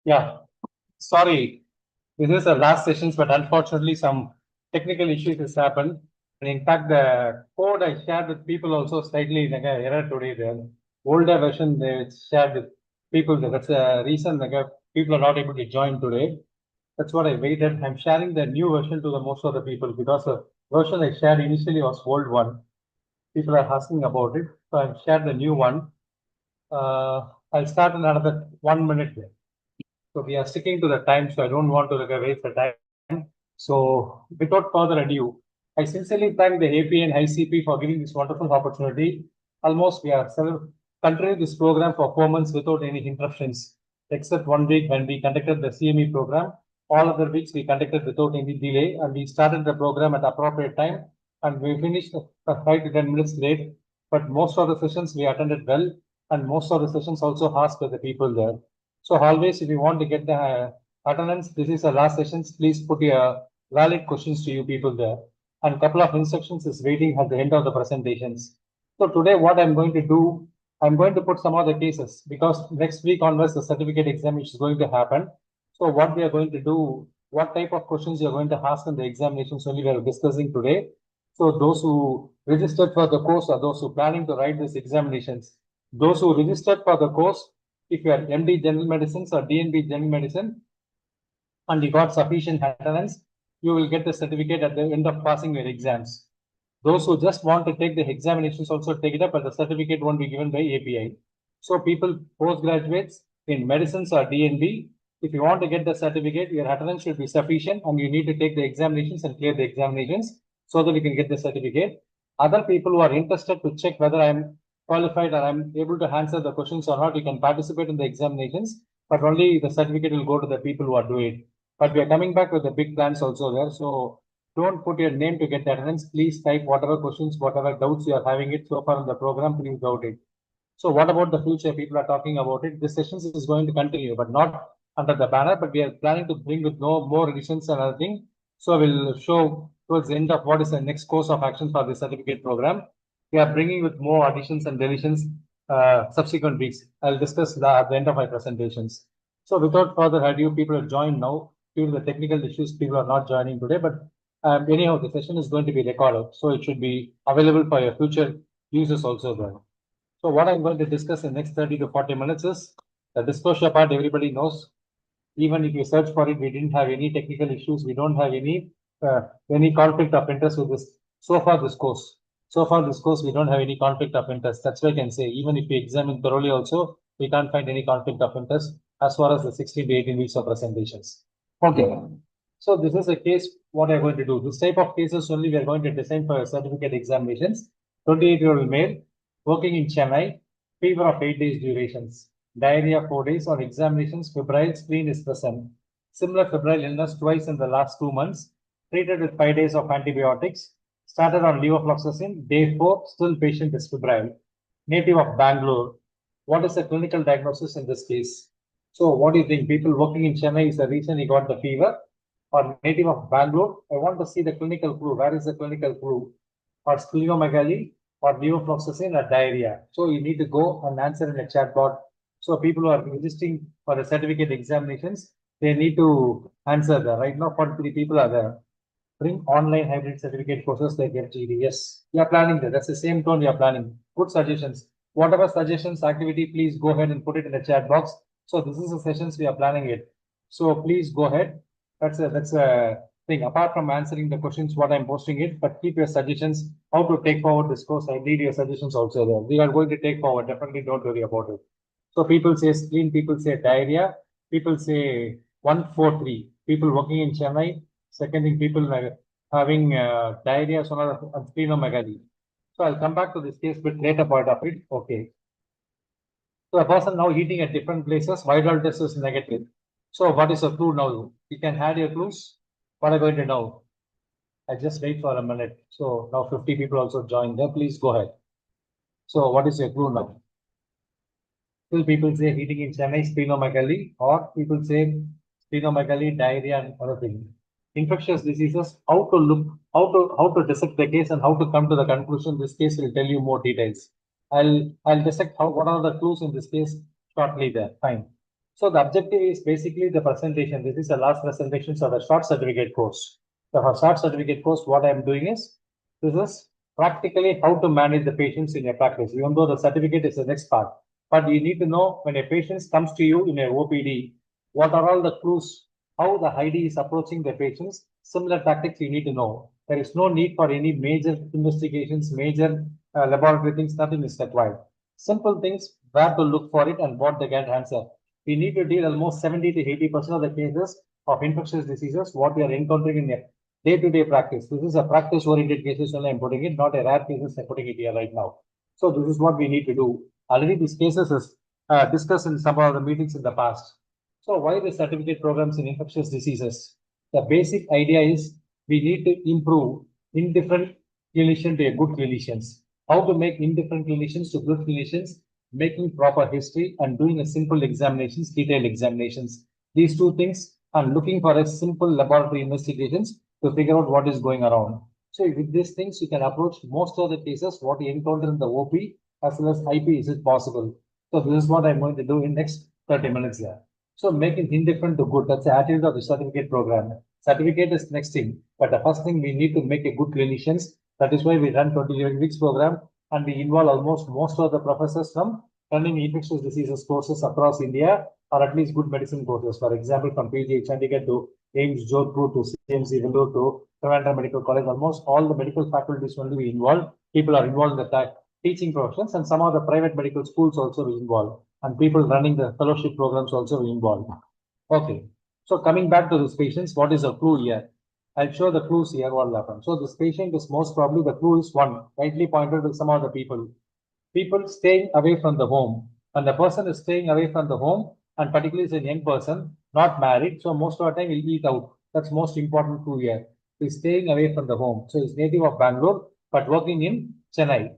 Yeah, sorry. This is the last sessions, but unfortunately, some technical issues has happened. And in fact, the code I shared with people also slightly like a error today. The older version they shared with people. That's the reason like people are not able to join today. That's what I waited. I'm sharing the new version to the most of the people because the version I shared initially was old one. People are asking about it, so I've shared the new one. I'll start in another 1 minute. So we are sticking to the time, so I don't want to waste the time. So without further ado, I sincerely thank the AP and ICP for giving this wonderful opportunity. Almost we are continuing this program for 4 months without any interruptions, except 1 week when we conducted the CME program. All other weeks we conducted without any delay, and we started the program at appropriate time, and we finished 5 to 10 minutes late. But most of the sessions we attended well, and most of the sessions also asked by the people there. So always, if you want to get the attendance, this is the last sessions. Please put your valid questions to you people there. And couple of instructions is waiting at the end of the presentations. So today, what I'm going to do, I'm going to put some of the cases because next week onwards the certificate examination is going to happen. So what we are going to do, what type of questions you are going to ask in the examinations only we are discussing today. So those who registered for the course or those who planning to write these examinations, those who registered for the course, if you are MD General Medicine or DNB General Medicine and you got sufficient attendance, you will get the certificate at the end of passing your exams. Those who just want to take the examinations also take it up, but the certificate won't be given by API. So people, postgraduates in medicines or DNB, if you want to get the certificate, your attendance should be sufficient and you need to take the examinations and clear the examinations so that you can get the certificate. Other people who are interested to check whether I'm qualified or I'm able to answer the questions or not, you can participate in the examinations, but only the certificate will go to the people who are doing it. But we are coming back with the big plans also there. So don't put your name to get the attendance. Please type whatever questions, whatever doubts you are having it so far in the program, please doubt it. So what about the future? People are talking about it. This sessions is going to continue, but not under the banner, but we are planning to bring with no more additions and other thing. So we'll show towards the end of what is the next course of action for the certificate program. We are bringing with more additions and deletions subsequent weeks. I'll discuss at the end of my presentations. So without further ado, people are joined now. Due to the technical issues, people are not joining today, but anyhow, the session is going to be recorded, so it should be available for your future users also there. So what I'm going to discuss in the next 30 to 40 minutes is the disclosure part. Everybody knows. Even if you search for it, we didn't have any technical issues. We don't have any conflict of interest with this. So far this course, we don't have any conflict of interest. That's why I can say even if we examine thoroughly also, we can't find any conflict of interest as far as the 16 to 18 weeks of presentations. Okay. So this is a case. What I'm going to do. This type of cases only we are going to design for certificate examinations. 28-year-old male working in Chennai, fever of 8 days durations, diarrhea 4 days on examinations, febrile spleen is present. Similar febrile illness twice in the last 2 months, treated with 5 days of antibiotics, started on levofloxacin, day 4, still patient is febrile. Native of Bangalore. What is the clinical diagnosis in this case? So what do you think? People working in Chennai is the reason he got the fever? Or native of Bangalore? I want to see the clinical clue. Where is the clinical clue? Or splenomegaly, or levofloxacin, or diarrhea. So you need to go and answer in a chat box. So people who are registering for the certificate examinations, they need to answer that. Right now, 43 people are there. Bring online hybrid certificate courses like FGD. Yes, we are planning that. That's the same tone we are planning. Good suggestions. Whatever suggestions, activity, please go ahead and put it in the chat box. So this is the sessions we are planning it. So please go ahead. That's a thing. Apart from answering the questions, what I'm posting it, but keep your suggestions how to take forward this course. I need your suggestions also there. We are going to take forward. Definitely don't worry about it. So people say spleen, people say diarrhea, people say 143. People working in Chennai, second thing, people having diarrhea, so splenomegaly. So I'll come back to this case bit later part of it. Okay. So a person now eating at different places, viral test is negative. So what is the clue now? You can add your clues. What are you going to know? I just wait for a minute. So now 50 people also joined there. Please go ahead. So what is your clue now? Still people say eating in Chennai, splenomegaly, or people say splenomegaly, diarrhea, and other things. Infectious diseases, how to look, how to dissect the case and how to come to the conclusion. This case will tell you more details. I'll dissect what are the clues in this case shortly there. Fine. So the objective is basically the presentation. This is the last presentation of the short certificate course. So for short certificate course, what I am doing is, this is practically how to manage the patients in your practice. Even though the certificate is the next part, but you need to know when a patient comes to you in a OPD, what are all the clues, how the ID is approaching the patients, similar tactics you need to know. There is no need for any major investigations, major laboratory things, nothing is required. Simple things, where to look for it and what they can answer. We need to deal almost 70 to 80% of the cases of infectious diseases, what we are encountering in a day-to-day practice. This is a practice-oriented cases only I'm putting it, not a rare cases I'm putting it here right now. So this is what we need to do. Already these cases is discussed in some of the meetings in the past. So why the certificate programs in infectious diseases? The basic idea is we need to improve indifferent clinician to a good clinicians. How to make indifferent clinicians to good clinicians, making proper history and doing a simple examinations, detailed examinations. These two things and looking for a simple laboratory investigations to figure out what is going around. So with these things, you can approach most of the cases what you encounter in the OP as well as IP is it possible. So this is what I'm going to do in next 30 minutes here. So making indifferent to good, that's the attitude of the certificate program. Certificate is next thing, but the first thing we need to make a good clinicians. That is why we run 28 weeks program and we involve almost most of the professors from running infectious diseases courses across India or at least good medicine courses. For example, from PG Chandigarh to AIIMS Jodhpur to CMC Vellore to Trivandrum Medical College, almost all the medical faculties only we involved. People are involved in the teaching professions and some of the private medical schools also we involved and people running the fellowship programs also we involved. Okay, so coming back to these patients, what is the clue here? I'll show the clues here what will happen. So this patient is most probably the clue is one, rightly pointed with some of the people. People staying away from the home. And the person is staying away from the home, and particularly is a young person, not married. So most of the time he'll eat out. That's most important clue here. He's staying away from the home. So he's native of Bangalore, but working in Chennai.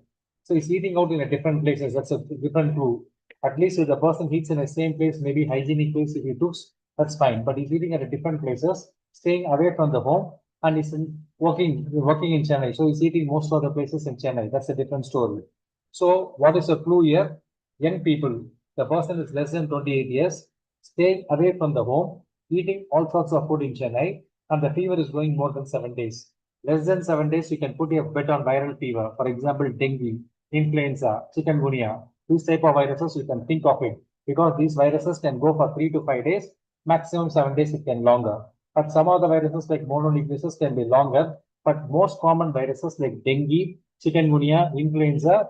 So he's eating out in a different places. That's a different clue. At least if the person eats in the same place, maybe hygienic place if he cooks, that's fine. But he's eating at a different places, staying away from the home, and he's working in Chennai. So he's eating most of the places in Chennai. That's a different story. So what is the clue here? Young people. The person is less than 28 years, staying away from the home, eating all sorts of food in Chennai, and the fever is going more than 7 days. Less than 7 days, you can put your bet on viral fever. For example, dengue, influenza, chikungunya. These type of viruses, you can think of it because these viruses can go for 3 to 5 days, maximum 7 days, it can longer. But some of the viruses like mononucleosis can be longer, but most common viruses like dengue, chikungunya, influenza,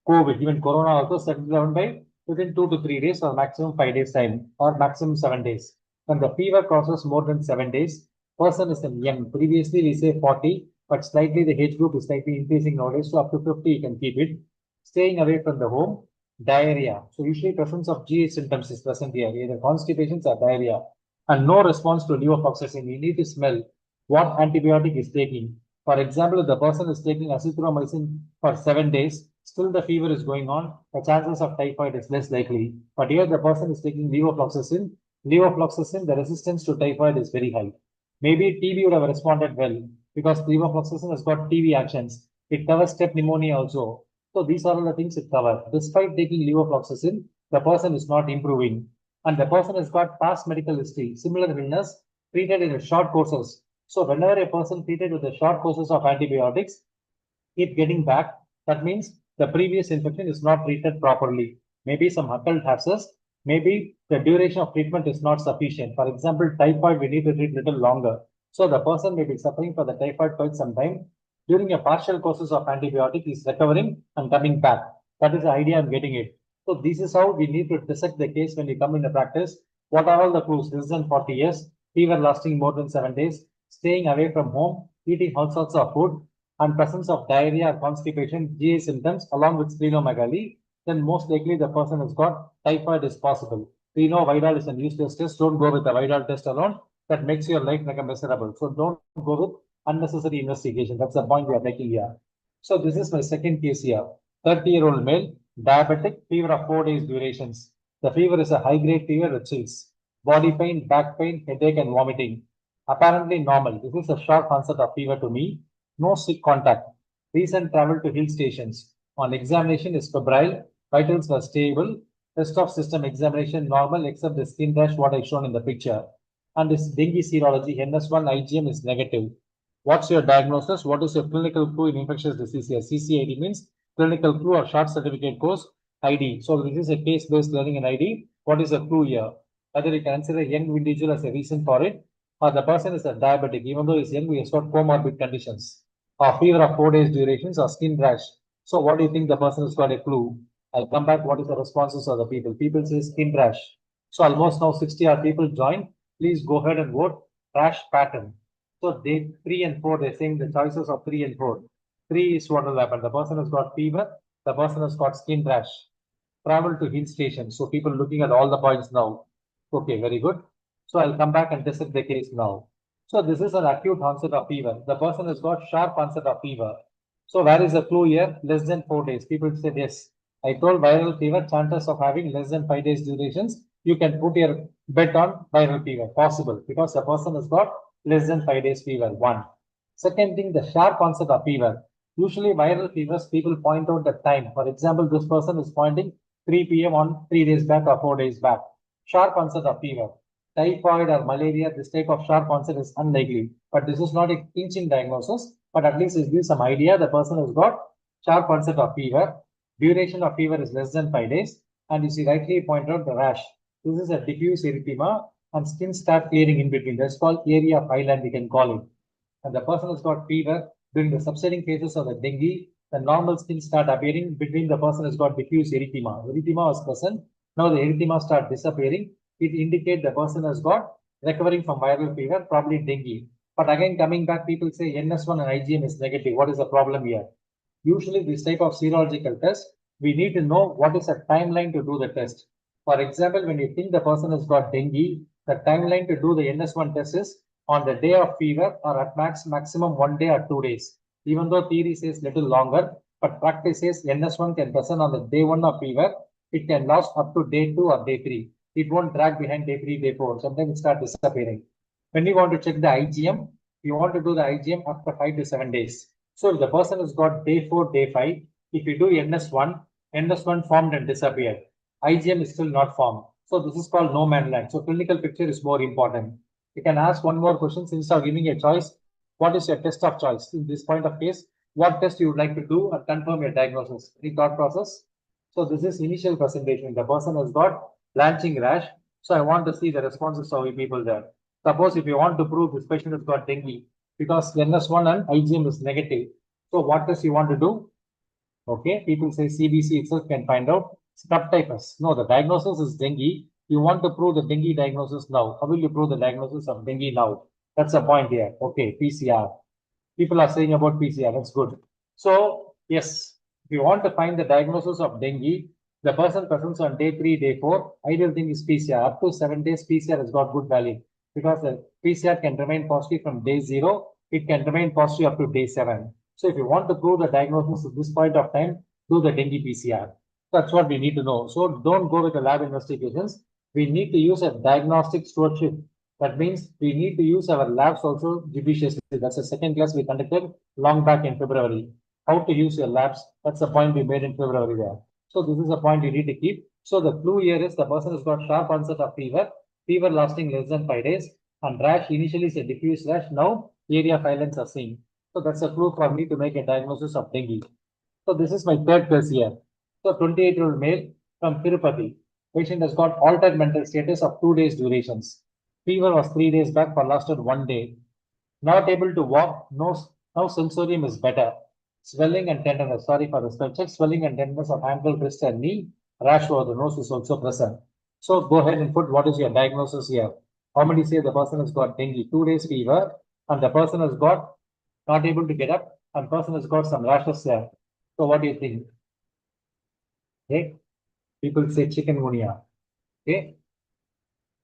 COVID, even Corona also settled down by within 2 to 3 days or maximum 5 days time or maximum 7 days. When the fever crosses more than 7 days, person is young. Previously we say 40, but slightly the age group is slightly increasing nowadays. So up to 50 you can keep it. Staying away from the home, diarrhea. So usually presence of GI symptoms is present here, either constipations or diarrhea. And no response to levofloxacin. You need to smell what antibiotic is taking. For example, if the person is taking azithromycin for 7 days, still the fever is going on, the chances of typhoid is less likely. But here the person is taking levofloxacin. Levofloxacin, the resistance to typhoid is very high. Maybe TB would have responded well because levofloxacin has got TB actions. It covers step pneumonia also. So these are all the things it covers. Despite taking levofloxacin, the person is not improving. And the person has got past medical history, similar illness, treated in short courses. So whenever a person treated with the short courses of antibiotics, keep getting back, that means the previous infection is not treated properly. Maybe some occult abscess, maybe the duration of treatment is not sufficient. For example, typhoid, we need to treat little longer. So the person may be suffering for the typhoid quite some time. During a partial courses of antibiotic, is recovering and coming back. That is the idea I'm getting it. So this is how we need to dissect the case when we come into practice. What are all the clues? Less than 40 years, fever lasting more than 7 days, staying away from home, eating all sorts of food, and presence of diarrhea or constipation, GI symptoms, along with splenomegaly, then most likely the person has got typhoid is possible. We know Vidal is a useless test. Don't go with the Vidal test alone. That makes your life like a miserable. So don't go with unnecessary investigation. That's the point we are making here. So this is my second case here. 30-year-old male, diabetic, fever of 4 days durations. The fever is a high-grade fever with chills. Body pain, back pain, headache, and vomiting. Apparently normal. This is a short onset of fever to me. No sick contact. Recent travel to hill stations. On examination is febrile. Vitals were stable. Rest of system examination normal except the skin rash what I shown in the picture. And this dengue serology NS1 IgM is negative. What's your diagnosis? What is your clinical clue in infectious disease here? CCID means clinical clue or short certificate course ID. So this is a case-based learning and ID. What is the clue here? Whether you can consider a young individual as a reason for it, or the person is a diabetic, even though he's young, he has got comorbid conditions, or fever of 4 days durations, or skin rash. So what do you think the person has got a clue? I'll come back. What is the responses of the people? People say skin rash. So almost now 60 odd people join. Please go ahead and vote rash pattern. So day 3 and 4, they're saying the choices of 3 and 4. 3 is what will happen. The person has got fever. The person has got skin rash. Travel to hill station. So people looking at all the points now. Okay, very good. So I'll come back and dissect the case now. So this is an acute onset of fever. The person has got sharp onset of fever. So where is the clue here? Less than 4 days. People said yes. I told viral fever, chances of having less than 5 days durations. You can put your bet on viral fever. Possible because the person has got less than 5 days fever. One. Second thing, the sharp onset of fever. Usually viral fevers, people point out the time. For example, this person is pointing 3 p.m. on 3 days back or 4 days back. Sharp onset of fever. Typhoid or malaria, this type of sharp onset is unlikely. But this is not a clinching diagnosis, but at least it gives some idea the person has got sharp onset of fever. Duration of fever is less than 5 days. And as you rightly pointed out, the rash. This is a diffuse erythema and skin start clearing in between. That's called area of island, we can call it. And the person has got fever during the subsiding phases of the dengue, the normal skin start appearing between the person has got diffuse erythema. Erythema was present. Now the erythema start disappearing. It indicates the person has got recovering from viral fever, probably dengue. But again, coming back, people say NS1 and IgM is negative. What is the problem here? Usually this type of serological test, we need to know what is the timeline to do the test. For example, when you think the person has got dengue, the timeline to do the NS1 test is on the day of fever or at maximum 1 day or 2 days. Even though theory says little longer, but practice says NS1 can present on the day 1 of fever. It can last up to day 2 or day 3. It won't drag behind day 3, day 4. Sometimes it starts disappearing. When you want to check the IgM, you want to do the IgM after 5 to 7 days. So if the person has got day 4, day 5, if you do NS1 formed and disappeared. IgM is still not formed. So this is called no man land. So clinical picture is more important. You can ask one more question since I'm giving a choice. What is your test of choice? In this point of case, what test you would like to do and confirm your diagnosis? Any thought process? So this is initial presentation. The person has got blanching rash. So I want to see the responses of the people there. Suppose if you want to prove this patient has got dengue, because NS1 and IgM is negative. So what test you want to do? Okay, people say CBC itself can find out. Subtypus. No, the diagnosis is dengue. You want to prove the dengue diagnosis now. How will you prove the diagnosis of dengue now? That's the point here. Okay, PCR. People are saying about PCR. That's good. So, yes, if you want to find the diagnosis of dengue, the person presents on day 3, day 4, ideal thing is PCR. Up to 7 days, PCR has got good value because the PCR can remain positive from day 0. It can remain positive up to day 7. So if you want to prove the diagnosis at this point of time, do the dengue PCR. That's what we need to know. So don't go with the lab investigations. We need to use a diagnostic stewardship. That means we need to use our labs also judiciously. That's a second class we conducted long back in February. How to use your labs. That's the point we made in February there. So this is a point you need to keep. So the clue here is the person has got sharp onset of fever, fever lasting less than 5 days, and rash initially is a diffuse rash. Now area of islands are seen. So that's a clue for me to make a diagnosis of dengue. So this is my third case here. So 28-year-old male from Tirupati. Patient has got altered mental status of 2 days durations. Fever was 3 days back for lasted 1 day. Not able to walk. No, now sensorium is better. Swelling and tenderness. Sorry for the spell check. Swelling and tenderness of ankle, wrist, and knee. Rash over the nose is also present. So go ahead and put what is your diagnosis here. How many say the person has got dengue? 2 days fever, and the person has got not able to get up, and person has got some rashes there. So what do you think? Okay. People say chikungunya. Okay.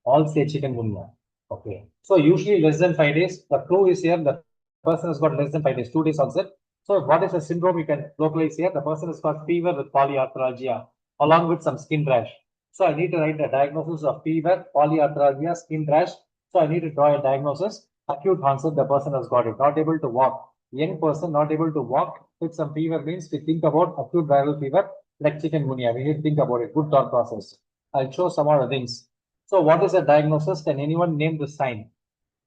All say chikungunya. Okay. So usually less than 5 days. The clue is here. The person has got less than 5 days, 2 days onset. So what is the syndrome you can localize here? The person has got fever with polyarthralgia along with some skin rash. So I need to write the diagnosis of fever, polyarthralgia, skin rash. So I need to draw a diagnosis. Acute onset, the person has got it. Not able to walk. Young person not able to walk with some fever means we think about acute viral fever. like chikungunya. We need to think about it. Good thought process. I'll show some other things. So what is the diagnosis? Can anyone name the sign?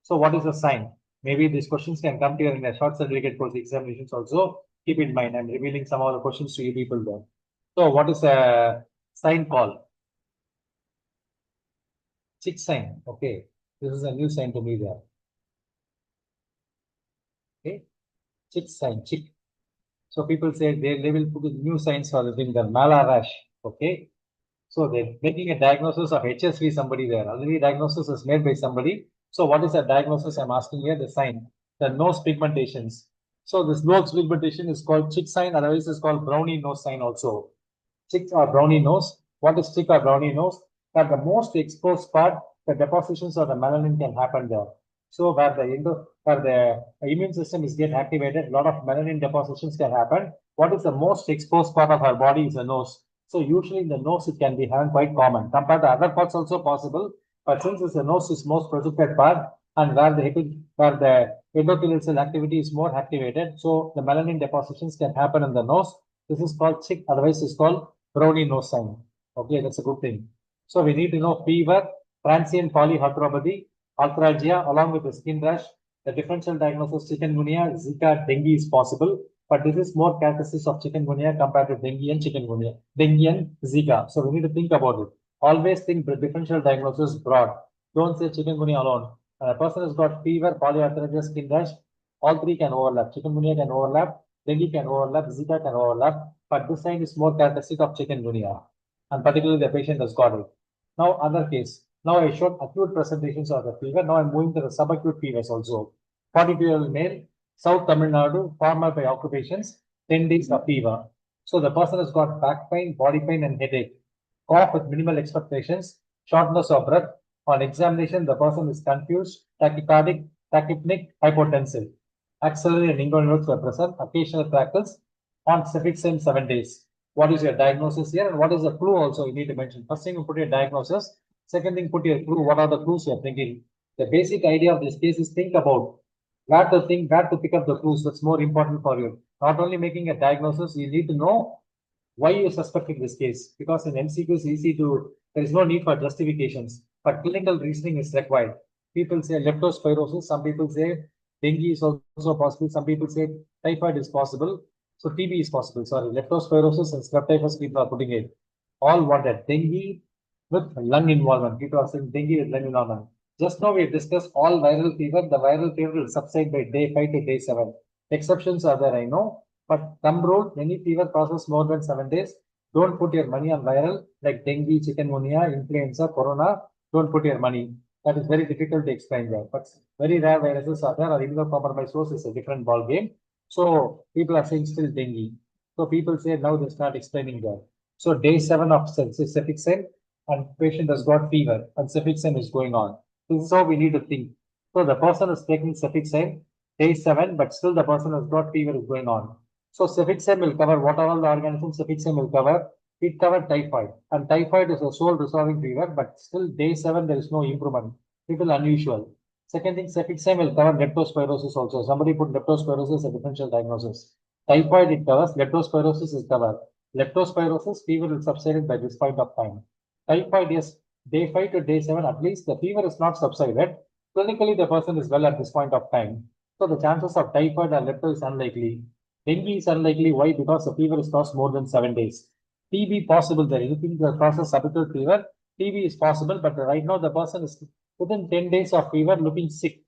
So what is the sign? Maybe these questions can come to you in a short certificate course examinations also. Keep in mind, I'm revealing some of the questions to you people there. So what is a sign called? Chick sign. Okay. This is a new sign to me there. Okay. Chick sign, chick. So people say they will put new signs for the thing, the mala rash. Okay. So they're making a diagnosis of HSV somebody there. Already diagnosis is made by somebody. So what is the diagnosis I'm asking here? The sign, the nose pigmentations. So this nose pigmentation is called chick sign, otherwise it's called brownie nose sign also. Chick or brownie nose. What is chick or brownie nose? At the most exposed part, the depositions of the melanin can happen there. So where the immune system is get activated, a lot of melanin depositions can happen. What is the most exposed part of our body is the nose. So usually in the nose it can be having quite common. Compared to other parts also possible, but since the nose is most protected part and where the endothelial cell activity is more activated, so the melanin depositions can happen in the nose. This is called chick, otherwise it's called brownie nose sign. Okay, that's a good thing. So we need to know fever, transient polyarthropathy, arthralgia, along with the skin rash. The differential diagnosis chikungunya, Zika, dengue is possible, but this is more characteristics of chikungunya compared to dengue and chikungunya, dengue and Zika. So we need to think about it. Always think the differential diagnosis broad. Don't say chikungunya alone. A person has got fever, polyarthritis, skin rash. All three can overlap. Chikungunya can overlap, dengue can overlap, Zika can overlap, but this sign is more characteristic of chikungunya, and particularly the patient has got it. Now, other case. Now I showed acute presentations of the fever. Now I'm moving to the subacute fevers also. 42-year-old male, South Tamil Nadu, farmer by occupations, 10 days of fever. So the person has got back pain, body pain, and headache. Cough with minimal expectations, shortness of breath. On examination, the person is confused, tachycardic, tachypneic, hypotensive. Axillary and inguinal nodes were present, occasional crackles on cefixime 7 days. What is your diagnosis here and what is the clue also you need to mention? First thing, you put your diagnosis. Second thing, put your clue. What are the clues you're thinking? The basic idea of this case is think about where to think, where to pick up the clues. That's more important for you. Not only making a diagnosis, you need to know why you suspecting this case. Because in MCQ is easy to, there is no need for justifications, but clinical reasoning is required. People say leptospirosis, some people say dengue is also possible, some people say typhoid is possible. So TB is possible, sorry, leptospirosis and strep typhus people are putting it. All wanted dengue with lung involvement. People are saying dengue with lung involvement. Just now we discussed all viral fever. The viral fever will subside by day 5 to day 7. Exceptions are there, I know. But thumb rule, any fever process more than 7 days, don't put your money on viral like dengue, chikungunya, influenza, corona. Don't put your money. That is very difficult to explain there. But very rare viruses are there, or immunocompromised source is a different ball game. So people are saying still dengue. So people say now they start explaining that. So day 7 of cefixime and patient has got fever and cefixime is going on. This is how we need to think. So the person is taking cefixime day 7, but still the person has got fever is going on. So cefixime will cover what are all the organisms cefixime will cover. It covered typhoid, and typhoid is a sole resolving fever, but still day 7 there is no improvement. Little unusual. Second thing, cefixime will cover leptospirosis also. Somebody put leptospirosis as a differential diagnosis. Typhoid it covers, leptospirosis is covered. Leptospirosis fever will subside by this point of time. Typhoid, yes, day 5 to day 7 at least the fever is not subsided. Clinically the person is well at this point of time. So the chances of typhoid or lepto is unlikely. Dengue is unlikely. Why? Because the fever is caused more than 7 days. TB possible there. Anything that causes subacute fever, TB is possible, but right now the person is within 10 days of fever looking sick.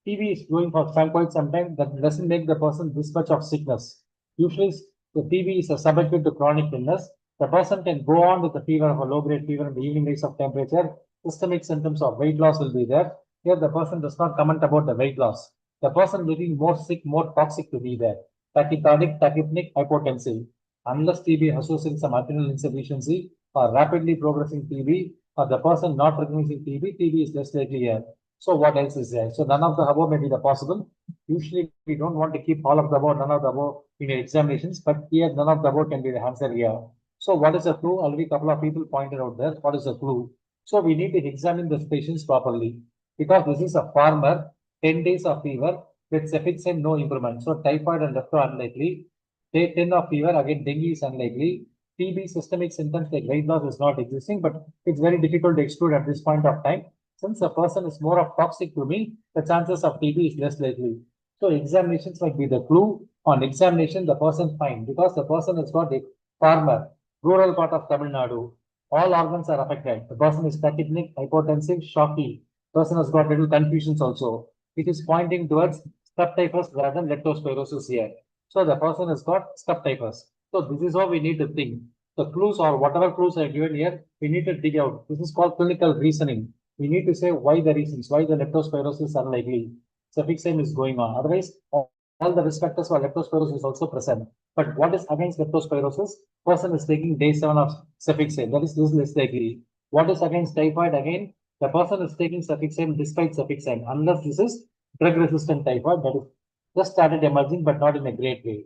TB is going for quite some time. That doesn't make the person this much of sickness. Usually, the TB is a subacute to chronic illness. The person can go on with the fever of a low-grade fever and the evening rise of temperature. Systemic symptoms of weight loss will be there. Here, the person does not comment about the weight loss. The person looking more sick, more toxic to be there. Tachycardic, tachypneic, hypotensive. Unless TB associates some adrenal insufficiency or rapidly progressing TB, or the person not recognizing TB, TB is less likely here. So what else is there? So none of the above may be the possible. Usually we don't want to keep all of the above, none of the above in your examinations, but here none of the above can be the answer here. So what is the clue? Already a couple of people pointed out there. What is the clue? So we need to examine the patients properly because this is a farmer, 10 days of fever with cefixime no improvement. So typhoid and lepto unlikely. Day 10 of fever, again dengue is unlikely. TB systemic symptoms like weight loss is not existing, but it's very difficult to exclude at this point of time. Since a person is more of toxic to me, the chances of TB is less likely. So examinations might be the clue. On examination, the person fine because the person has got a farmer, rural part of Tamil Nadu. All organs are affected. The person is tachypneic, hypotensive, shocky. Person has got little confusions also. It is pointing towards staph typhus rather than leptospirosis here. So the person has got staph typhus. So this is how we need to think. The clues or whatever clues are given here, we need to dig out. This is called clinical reasoning. We need to say why the reasons, why the leptospirosis are likely. Suffixame is going on. Otherwise, all the risk factors for leptospirosis is also present. But what is against leptospirosis? Person is taking day 7 of suffixame. That is this less likely. What is against typhoid? Again, the person is taking suffixame despite suffixame, unless this is drug resistant typhoid that is just started emerging but not in a great way.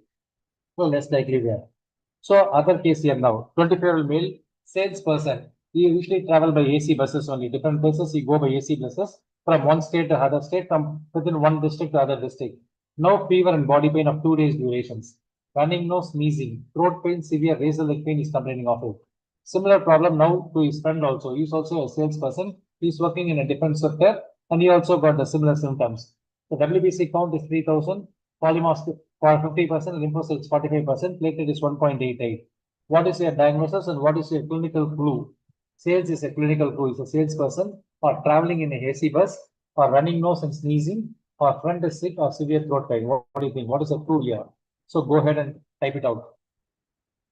So less likely there. So other case here now, 25-year-old male salesperson. He usually travel by AC buses only. Different places he go by AC buses from one state to other state, from within one district to other district. No fever and body pain of 2 days durations. Running nose, sneezing, throat pain, severe razor leg pain is complaining of it. Similar problem now to his friend also. He's also a salesperson. He's working in a different sector and he also got the similar symptoms. The WBC count is 3000, polymorph for 50%, lymphocytes 45%, platelet is 1.88. What is your diagnosis and what is your clinical clue? Sales is a clinical clue. Is a salesperson or traveling in a AC bus or running nose and sneezing or friend is sick or severe throat pain. What do you think? What is the clue here? So go ahead and type it out.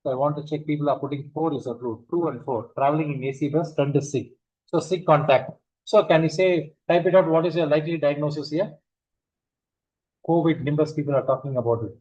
So I want to check people are putting 4 is a clue. 2 and 4. Traveling in AC bus, friend is sick. So sick contact. So can you say, type it out, what is your likely diagnosis here? COVID, Nimbus people are talking about it.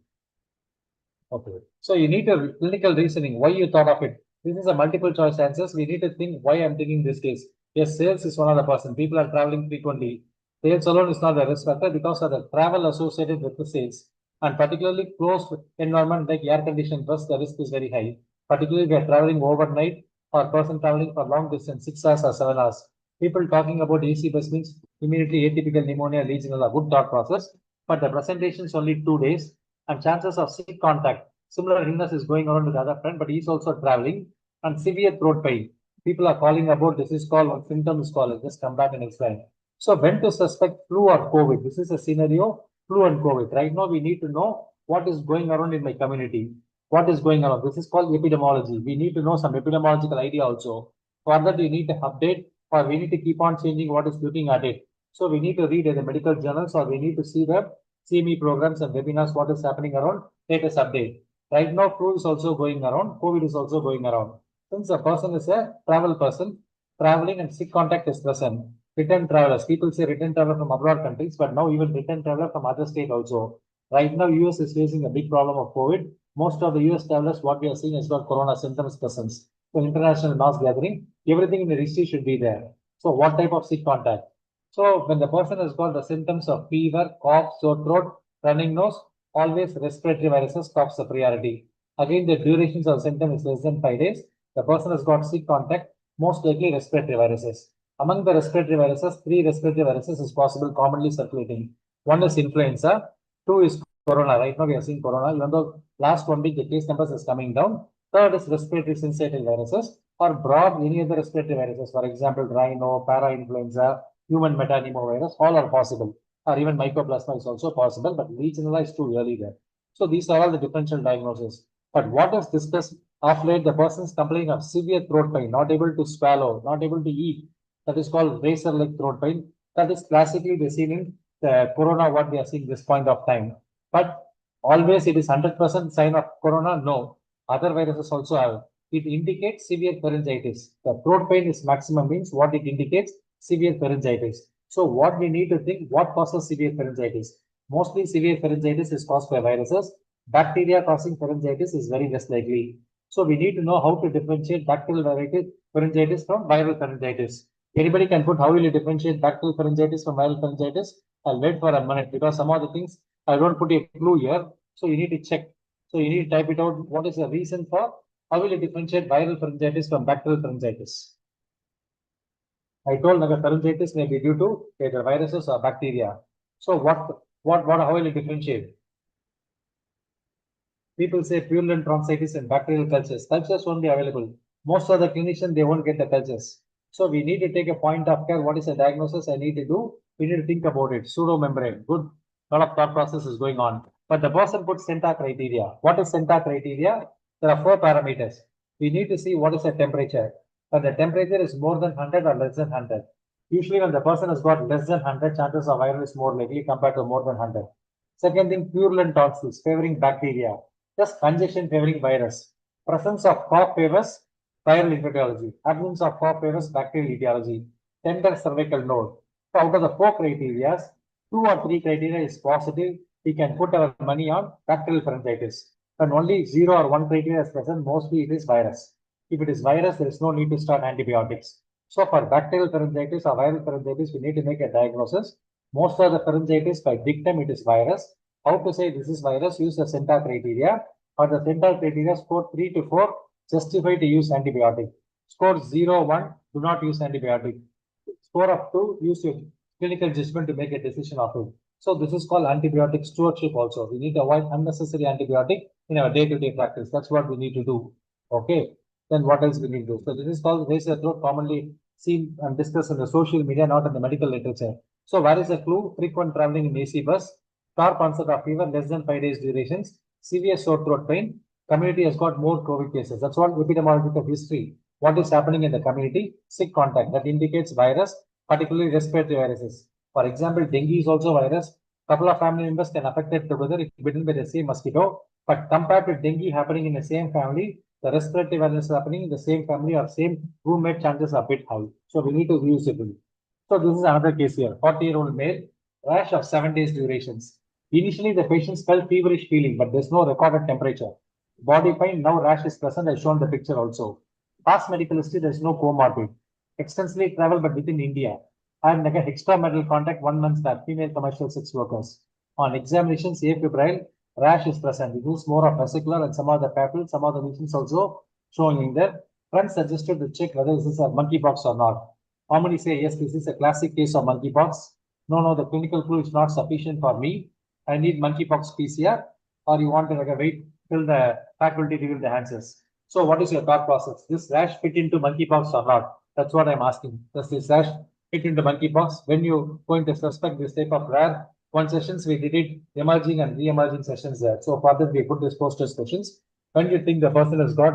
Okay. So you need a clinical reasoning, why you thought of it. This is a multiple choice answers. We need to think why I'm thinking this case. Yes, sales is one of the person. People are traveling frequently. Sales alone is not the risk factor because of the travel associated with the sales. And particularly closed environment like air conditioned bus, the risk is very high. Particularly if you are traveling overnight or person traveling for long distance, 6 hours or 7 hours. People talking about AC bus means immediately atypical pneumonia, Legionella, good thought process. But the presentation is only 2 days and chances of sick contact. Similar illness is going on with the other friend, but he's also traveling and severe throat pain. People are calling about this is called one symptom is called. I'll just come back and explain. So when to suspect flu or COVID? This is a scenario, flu and COVID. Right now we need to know what is going around in my community. What is going on? This is called epidemiology. We need to know some epidemiological idea also. For that we need to update or we need to keep on changing what is looking at it. So we need to read the medical journals or we need to see the CME programs and webinars, what is happening around, status update. Right now, flu is also going around, COVID is also going around. Since a person is a travel person, traveling and sick contact is present. Return travelers, people say return traveler from abroad countries, but now even return traveler from other state also. Right now, US is facing a big problem of COVID. Most of the US travelers, what we are seeing is got corona symptoms presence. So international mass gathering, everything in the history should be there. So what type of sick contact? So when the person has got the symptoms of fever, cough, sore throat, running nose, always respiratory viruses, coughs a priority. Again, the durations of symptom is less than 5 days. The person has got sick contact, most likely respiratory viruses. Among the respiratory viruses, 3 respiratory viruses is possible commonly circulating. One is influenza, 2 is corona. Right now we are seeing corona, even though last 1 week the case numbers is coming down. Third is respiratory syncytial viruses or broad any other respiratory viruses, for example, rhino, para-influenza, human metapneumovirus, all are possible. Or even mycoplasma is also possible, but Legionella is too early there. So these are all the differential diagnoses. But what is discussed of late, the person is complaining of severe throat pain, not able to swallow, not able to eat. That is called razor-like throat pain. That is classically the seen in the corona, what we are seeing this point of time. But always it is 100% sign of corona? No. Other viruses also have. It indicates severe pharyngitis. The throat pain is maximum means what it indicates severe pharyngitis. So what we need to think, what causes severe pharyngitis? Mostly severe pharyngitis is caused by viruses. Bacteria causing pharyngitis is very less likely. So we need to know how to differentiate bacterial pharyngitis from viral pharyngitis. Anybody can put how will you differentiate bacterial pharyngitis from viral pharyngitis? I'll wait for a minute because some of the things I don't put a clue here. So you need to check. So you need to type it out. What is the reason for how will you differentiate viral pharyngitis from bacterial pharyngitis? I told that pharyngitis may be due to either viruses or bacteria. So how will you differentiate? People say purulent tonsillitis and bacterial cultures. Cultures won't be available. Most of the clinicians, they won't get the cultures. So we need to take a point of care. What is the diagnosis I need to do? We need to think about it. Pseudomembrane. Good. A lot of thought process is going on. But the person puts CENTA criteria. What is CENTA criteria? There are 4 parameters. We need to see what is the temperature. When the temperature is more than 100 or less than 100. Usually when the person has got less than 100, chances of viral is more likely compared to more than 100. Second thing, purulent tonsils favoring bacteria. Just congestion favoring virus. Presence of cough favors viral etiology. Absence of cough favors bacterial etiology. Tender cervical node. So out of the 4 criteria, 2 or 3 criteria is positive. We can put our money on bacterial pharyngitis. When only 0 or 1 criteria is present, mostly it is virus. If it is virus, there is no need to start antibiotics. So for bacterial pharyngitis or viral pharyngitis, we need to make a diagnosis. Most of the pharyngitis by dictum, it is virus. How to say this is virus? Use the CENTA criteria. Or the CENTA criteria score 3 to 4, justify to use antibiotic. Score 0, 1, do not use antibiotic. Score of 2, use your clinical judgment to make a decision of it. So this is called antibiotic stewardship also. We need to avoid unnecessary antibiotic in our day-to-day practice. That's what we need to do. Okay. Then what else we need to do? So this is called razor throat, commonly seen and discussed in the social media, not in the medical literature. So where is the clue? Frequent traveling in AC bus, sharp onset of fever, less than 5 days durations, severe sore throat pain. Community has got more COVID cases. That's what epidemiological history. What is happening in the community? Sick contact. That indicates virus, particularly respiratory viruses. For example, dengue is also virus. Couple of family members can affect it together if bitten by the same mosquito. But compared to dengue happening in the same family, the respiratory virus happening in the same family or same roommate chances are a bit high. So we need to reuse it. So this is another case here. 40-year-old male, rash of 7 days durations. Initially, the patients felt feverish feeling, but there's no recorded temperature. Body pain, now rash is present. I've shown the picture also. Past medical history, there's no comorbid. Extensively travel, but within India. I have like an extramarital contact 1 month back, female commercial sex workers. On examinations, afebrile, rash is present. It is more of vesicular and some of the papil, some of the lesions also showing in there. Friends suggested to check whether this is a monkeypox or not. How many say, yes, this is a classic case of monkeypox? No, the clinical clue is not sufficient for me. I need monkeypox PCR, or you want to like wait till the faculty reveal the answers. So what is your thought process? This rash fit into monkeypox or not? That's what I'm asking. Does this rash fit into monkeypox? When you going to suspect this type of rare one sessions, we did it emerging and re-emerging sessions there. So for that, we put this post-test questions. When do you think the person has got?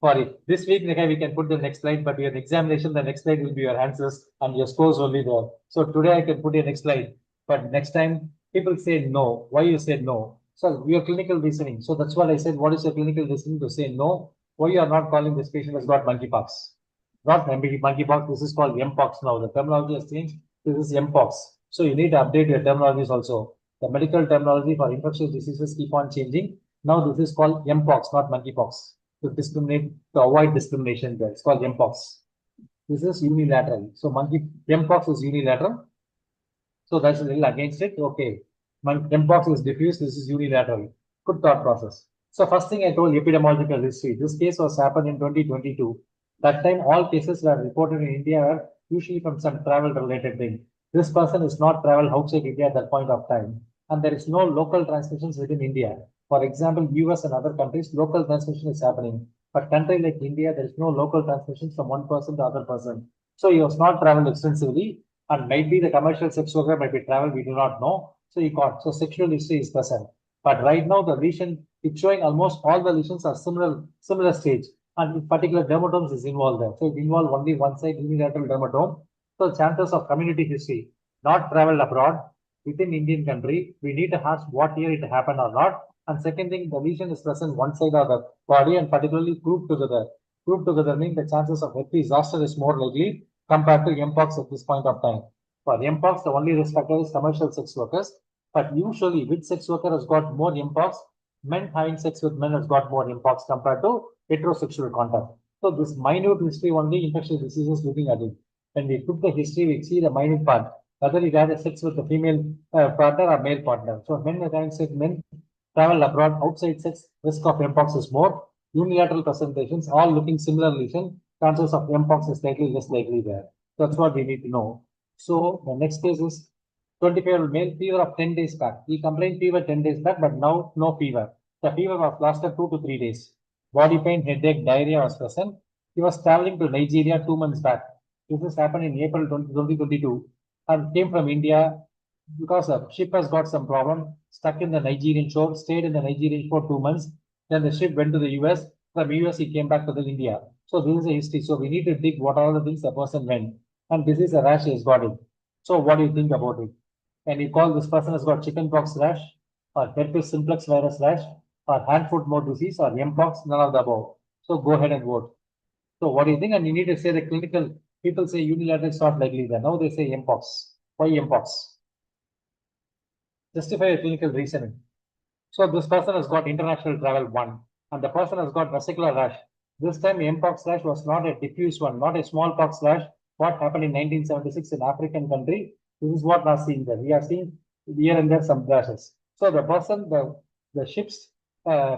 Sorry, this week we can put the next slide, but your examination, the next slide will be your answers and your scores only there. So today I can put your next slide, but next time people say no. Why you said no? So your clinical reasoning. So that's what I said. What is your clinical reasoning to say no? Why you are not calling this patient has got monkeypox? Not monkeypox. This is called mpox now. The terminology has changed. This is mpox. So you need to update your terminologies also. The medical terminology for infectious diseases keep on changing. Now this is called mpox, not monkeypox. To discriminate, to avoid discrimination there. It's called mpox. This is unilateral. So mpox is unilateral. So that's a little against it. Okay. Mpox is diffuse. This is unilateral. Good thought process. So first thing I told epidemiological history. This case was happened in 2022. That time all cases were reported in India were usually from some travel related thing. This person is not traveled outside India at that point of time. And there is no local transmissions within India. For example, US and other countries, local transmission is happening. But country like India, there is no local transmission from one person to other person. So he was not traveled extensively, and maybe the commercial sex worker might be traveled, we do not know. So he got, so sexual history is present. But right now the lesion, it's showing almost all the lesions are similar stage. And in particular dermatomes is involved there. So it involves only one side unilateral dermatome. So chances of community history, not traveled abroad, within Indian country, we need to ask what year it happened or not. And second thing, the lesion is present one side of the body and particularly grouped together. Grouped together means the chances of herpes zoster is more likely compared to mpox at this point of time. For mpox, the only risk factor is commercial sex workers. But usually, which sex worker has got more mpox? Men having sex with men has got more mpox compared to heterosexual contact. So this minute history only infectious diseases looking at it. When we took the history, we see the minute part, whether it had a sex with a female partner or male partner. So men having sex, men travel abroad outside sex, risk of mpox is more. Unilateral presentations, all looking similar lesion, chances of mpox is slightly less likely there. That's what we need to know. So the next case is 25-year-old male, fever of 10 days back. He complained fever 10 days back, but now no fever. The fever was lasted 2 to 3 days. Body pain, headache, diarrhea was present. He was traveling to Nigeria 2 months back. This has happened in April 2022 and came from India because the ship has got some problem, stuck in the Nigerian shore, stayed in the Nigerian shore 2 months. Then the ship went to the US. From US, he came back to the India. So this is a history. So we need to dig what all the things the person went. And this is a rash he has got it. So what do you think about it? Can you call this person has got chickenpox rash, or herpes simplex virus rash, or hand foot mouth disease, or mpox? None of the above. So go ahead and vote. So what do you think? And you need to say the clinical. People say unilateral is not likely there. Now they say mpox. Why mpox? Justify a clinical reasoning. So this person has got international travel 1, and the person has got vesicular rash. This time mpox rash was not a diffuse one, not a smallpox rash. What happened in 1976 in African country? This is what we are seeing there. We are seeing here and there some rashes. So the person, the ships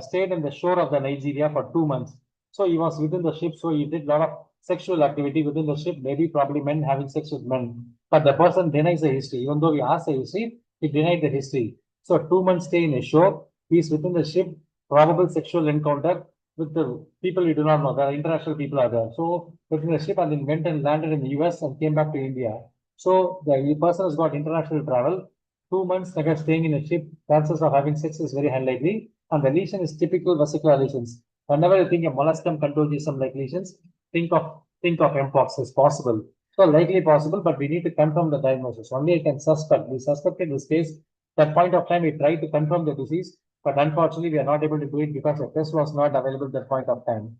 stayed in the shore of the Nigeria for 2 months. So he was within the ship. So he did a lot of sexual activity within the ship. Maybe probably men having sex with men. But the person denies the history. Even though we asked the history, he denied the history. So 2 months stay in a shore. He is within the ship. Probable sexual encounter with the people we do not know. The international people are there. So within the ship and then went and landed in the US and came back to India. So the person has got international travel. 2 months like staying in a ship, chances of having sex is very unlikely. And the lesion is typical vesicular lesions. Whenever you think of molluscum contagiosum like lesions, think of mpox as possible. So likely possible, but we need to confirm the diagnosis. Only I can suspect. We suspected this case. That point of time, we tried to confirm the disease, but unfortunately, we are not able to do it because the test was not available at that point of time.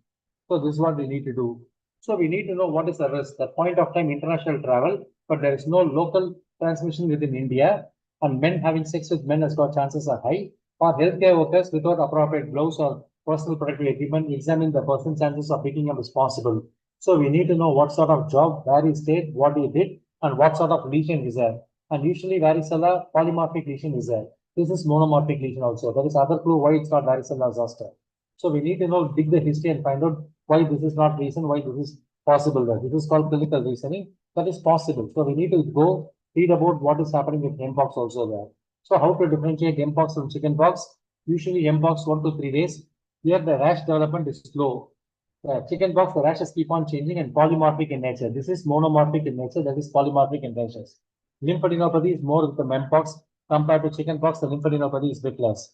So this is what we need to do. So we need to know what is the risk. That point of time, international travel, but there is no local transmission within India, and men having sex with men has got chances are high. Or healthcare workers without appropriate gloves or personal protective equipment, examine the person's chances of picking up is possible. So we need to know what sort of job, where he stayed, what he did, and what sort of lesion is there. And usually varicella polymorphic lesion is there. This is monomorphic lesion also. There is other clue why it's not varicella zoster. So we need to know, dig the history and find out why this is not reason, why this is possible. This is called clinical reasoning. That is possible. So we need to go read about what is happening with mpox also there. So how to differentiate mpox from chickenpox? Usually mpox 1 to 3 days. Here the rash development is slow. Chickenpox, the rashes keep on changing and polymorphic in nature. This is monomorphic in nature, that is polymorphic in nature. Lymphadenopathy is more with the mpox compared to chickenpox. The lymphadenopathy is bit less.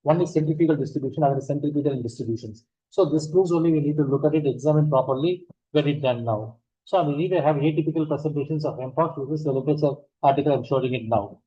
One is centrifugal distribution, other is centripetal distributions. So this proves only we need to look at it, examine properly, get it done now. So we need to have atypical presentations of mpox. This is the literature article I'm showing it now.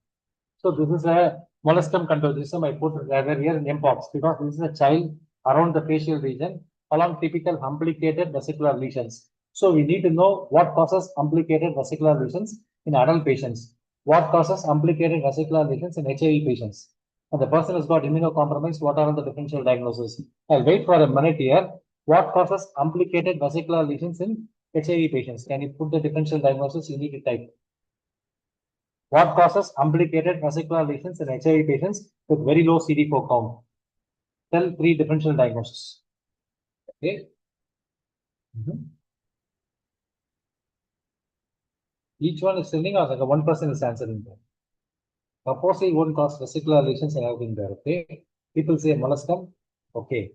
So this is a molluscum contagiosum. I put rather here in mpox because this is a child around the facial region along typical umbilicated vesicular lesions. So we need to know what causes umbilicated vesicular lesions in adult patients. What causes umbilicated vesicular lesions in HIV patients? And the person has got immunocompromised. What are the differential diagnoses? I'll wait for a minute here. What causes umbilicated vesicular lesions in HIV patients? Can you put the differential diagnosis? You need to type. What causes umbilicated vesicular lesions in HIV patients with very low CD4 count? Tell 3 differential diagnoses. Okay. Each one is telling us like one person is answering there. Suppose it won't cause vesicular lesions and everything there. Okay. People say molluscum. Okay.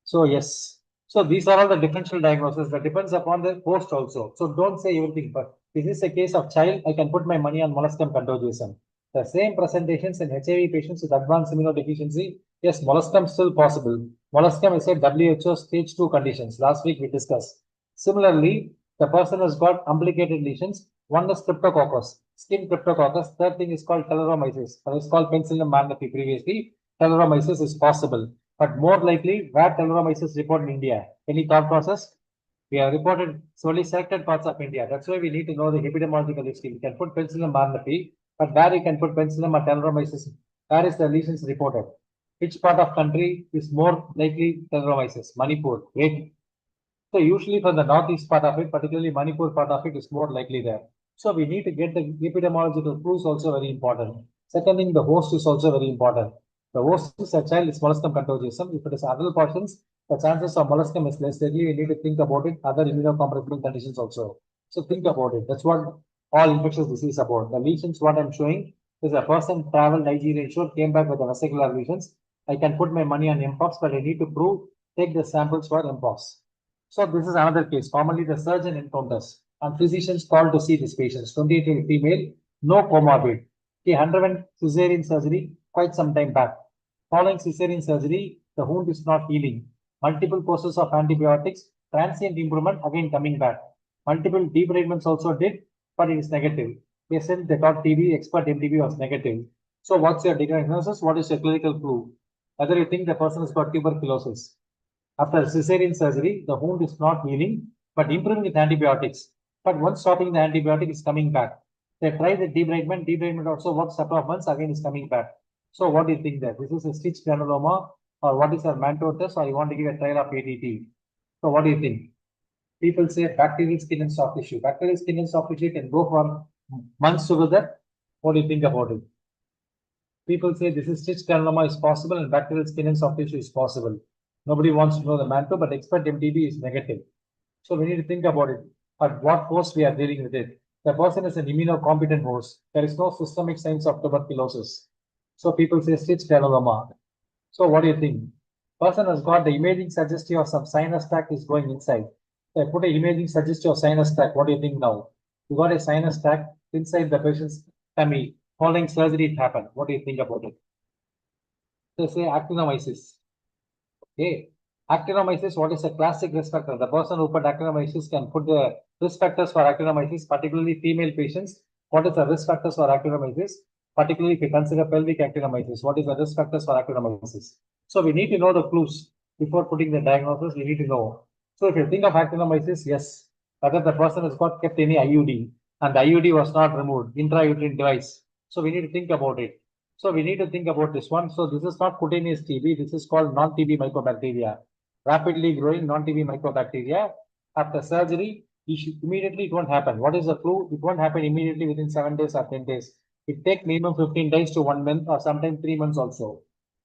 So yes. So these are all the differential diagnoses that depends upon the host also. So don't say everything, but if this is a case of child, I can put my money on molluscum contagiosum. The same presentations in HIV patients with advanced immunodeficiency, yes, molluscum still possible. Molluscum is a WHO stage 2 conditions. Last week we discussed. Similarly, the person has got umbilicated lesions. One is cryptococcus, skin cryptococcus. Third thing is called Telleromyces. That is called Penicillium magnapi previously. Telleromyces is possible. But more likely, where Telleromyces report in India? Any thought process? We have reported solely selected parts of India. That's why we need to know the epidemiological history. We can put Penicillium magnapi, but where you can put Penicillium or Telleromyces, where is the lesions reported? Which part of country is more likely Telleromyces? Manipur. Great. So usually from the northeast part of it, particularly Manipur part of it is more likely there. So we need to get the epidemiological clues also very important. Second thing, the host is also very important. The host is a child, is molluscum contagiosum. If it is adult portions, the chances of molluscum is less likely. We need to think about it. Other immunocompromising conditions also. So think about it. That's what all infectious disease about. The lesions, what I'm showing is a person traveled Nigerian shore, came back with the vesicular lesions. I can put my money on mpox, but I need to prove, take the samples for mpox. So this is another case. Commonly the surgeon encounters and physicians called to see these patients. 28-year female, no comorbid. He underwent cesarean surgery quite some time back. Following cesarean surgery, the wound is not healing. Multiple courses of antibiotics, transient improvement, again coming back. Multiple debridements also did, but it is negative. They said they got TB, expert MTB was negative. So what's your diagnosis? What is your clinical clue? Whether you think the person has got tuberculosis. After cesarean surgery, the wound is not healing, but improving with antibiotics. But once stopping the antibiotic, is coming back. They try the debridement. Debridement also works a couple of months, again is coming back. So what do you think that? This is a stitch granuloma, or what is a Mantoux test, or you want to give a trial of ATT? So what do you think? People say bacterial skin and soft tissue. Bacterial skin and soft tissue can go for months together. What do you think about it? People say this is stitch granuloma is possible and bacterial skin and soft tissue is possible. Nobody wants to know the Mantoux, but expert MTB is negative. So we need to think about it. At what host we are dealing with it. The person is an immunocompetent host. There is no systemic signs of tuberculosis. So people say stitch granuloma. So what do you think? Person has got the imaging suggestive of some sinus tract is going inside. So I put an imaging suggestive of sinus tract. What do you think now? You got a sinus tract inside the patient's tummy. Following surgery, it happened. What do you think about it? They say actinomyces. Okay. Actinomyces, what is a classic risk factor? The person who put actinomyces can put the risk factors for actinomyces, particularly female patients. What is the risk factors for actinomyces? Particularly if you consider pelvic actinomyces, what is the risk factors for actinomyces? So we need to know the clues before putting the diagnosis. We need to know. So if you think of actinomyces, yes, whether the person has got kept any IUD and the IUD was not removed, intrauterine device. So we need to think about it. So we need to think about this one. So this is not cutaneous TB. This is called non-TB mycobacteria. Rapidly growing non-TB mycobacteria. After surgery, immediately it won't happen. What is the clue? It won't happen immediately within 7 days or 10 days. It takes minimum 15 days to 1 month or sometimes 3 months also.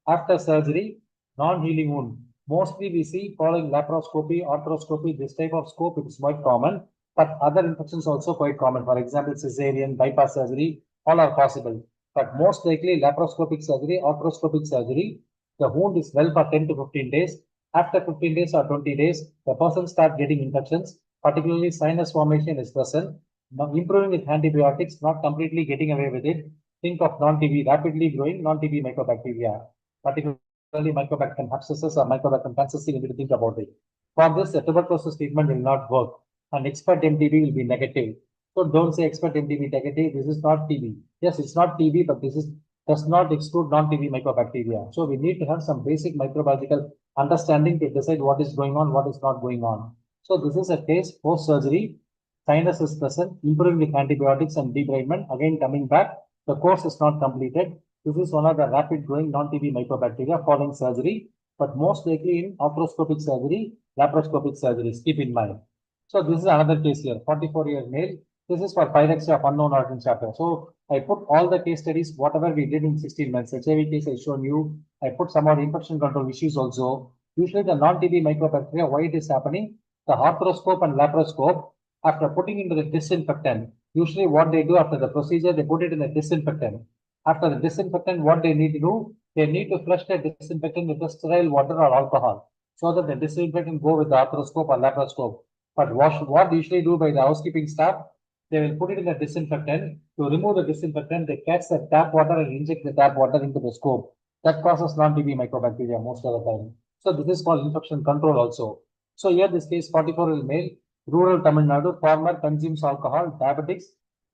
After surgery, non-healing wound. Mostly we see following laparoscopy, arthroscopy, this type of scope, it is quite common. But other infections also quite common. For example, cesarean, bypass surgery, all are possible. But most likely laparoscopic surgery, arthroscopic surgery, the wound is well for 10 to 15 days. After 15 days or 20 days, the person starts getting infections, particularly sinus formation is present. Now, improving with antibiotics, not completely getting away with it. Think of non-TB, rapidly growing non-TB mycobacteria, particularly Mycobacterium abscesses or Mycobacterium cancer. We need to think about it. For this, the tuberculosis treatment will not work, and expert MTB will be negative. So don't say expert MTB negative. This is not TB. Yes, it's not TB, but this is does not exclude non-TB mycobacteria. So we need to have some basic microbiological understanding to decide what is going on, what is not going on. So this is a case post-surgery. Sinus is present, improving with antibiotics and debridement. Again, coming back, the course is not completed. This is one of the rapid growing non-TB mycobacteria following surgery, but most likely in arthroscopic surgery, laparoscopic surgeries. Keep in mind. So this is another case here, 44-year male. This is for pyrexia of unknown origin chapter. So I put all the case studies, whatever we did in 16 months. HIV case I shown you. I put some more infection control issues also. Usually the non-TB mycobacteria, why it is happening? The arthroscope and laparoscope, after putting into the disinfectant, usually what they do after the procedure, they put it in the disinfectant. After the disinfectant, what they need to do, they need to flush the disinfectant with the sterile water or alcohol, so that the disinfectant go with the arthroscope or laparoscope. But what they usually do by the housekeeping staff, they will put it in the disinfectant. To remove the disinfectant, they catch the tap water and inject the tap water into the scope. That causes non-TB mycobacteria most of the time. So this is called infection control also. So here this case 44-year-old male, rural Tamil Nadu, farmer consumes alcohol, diabetics,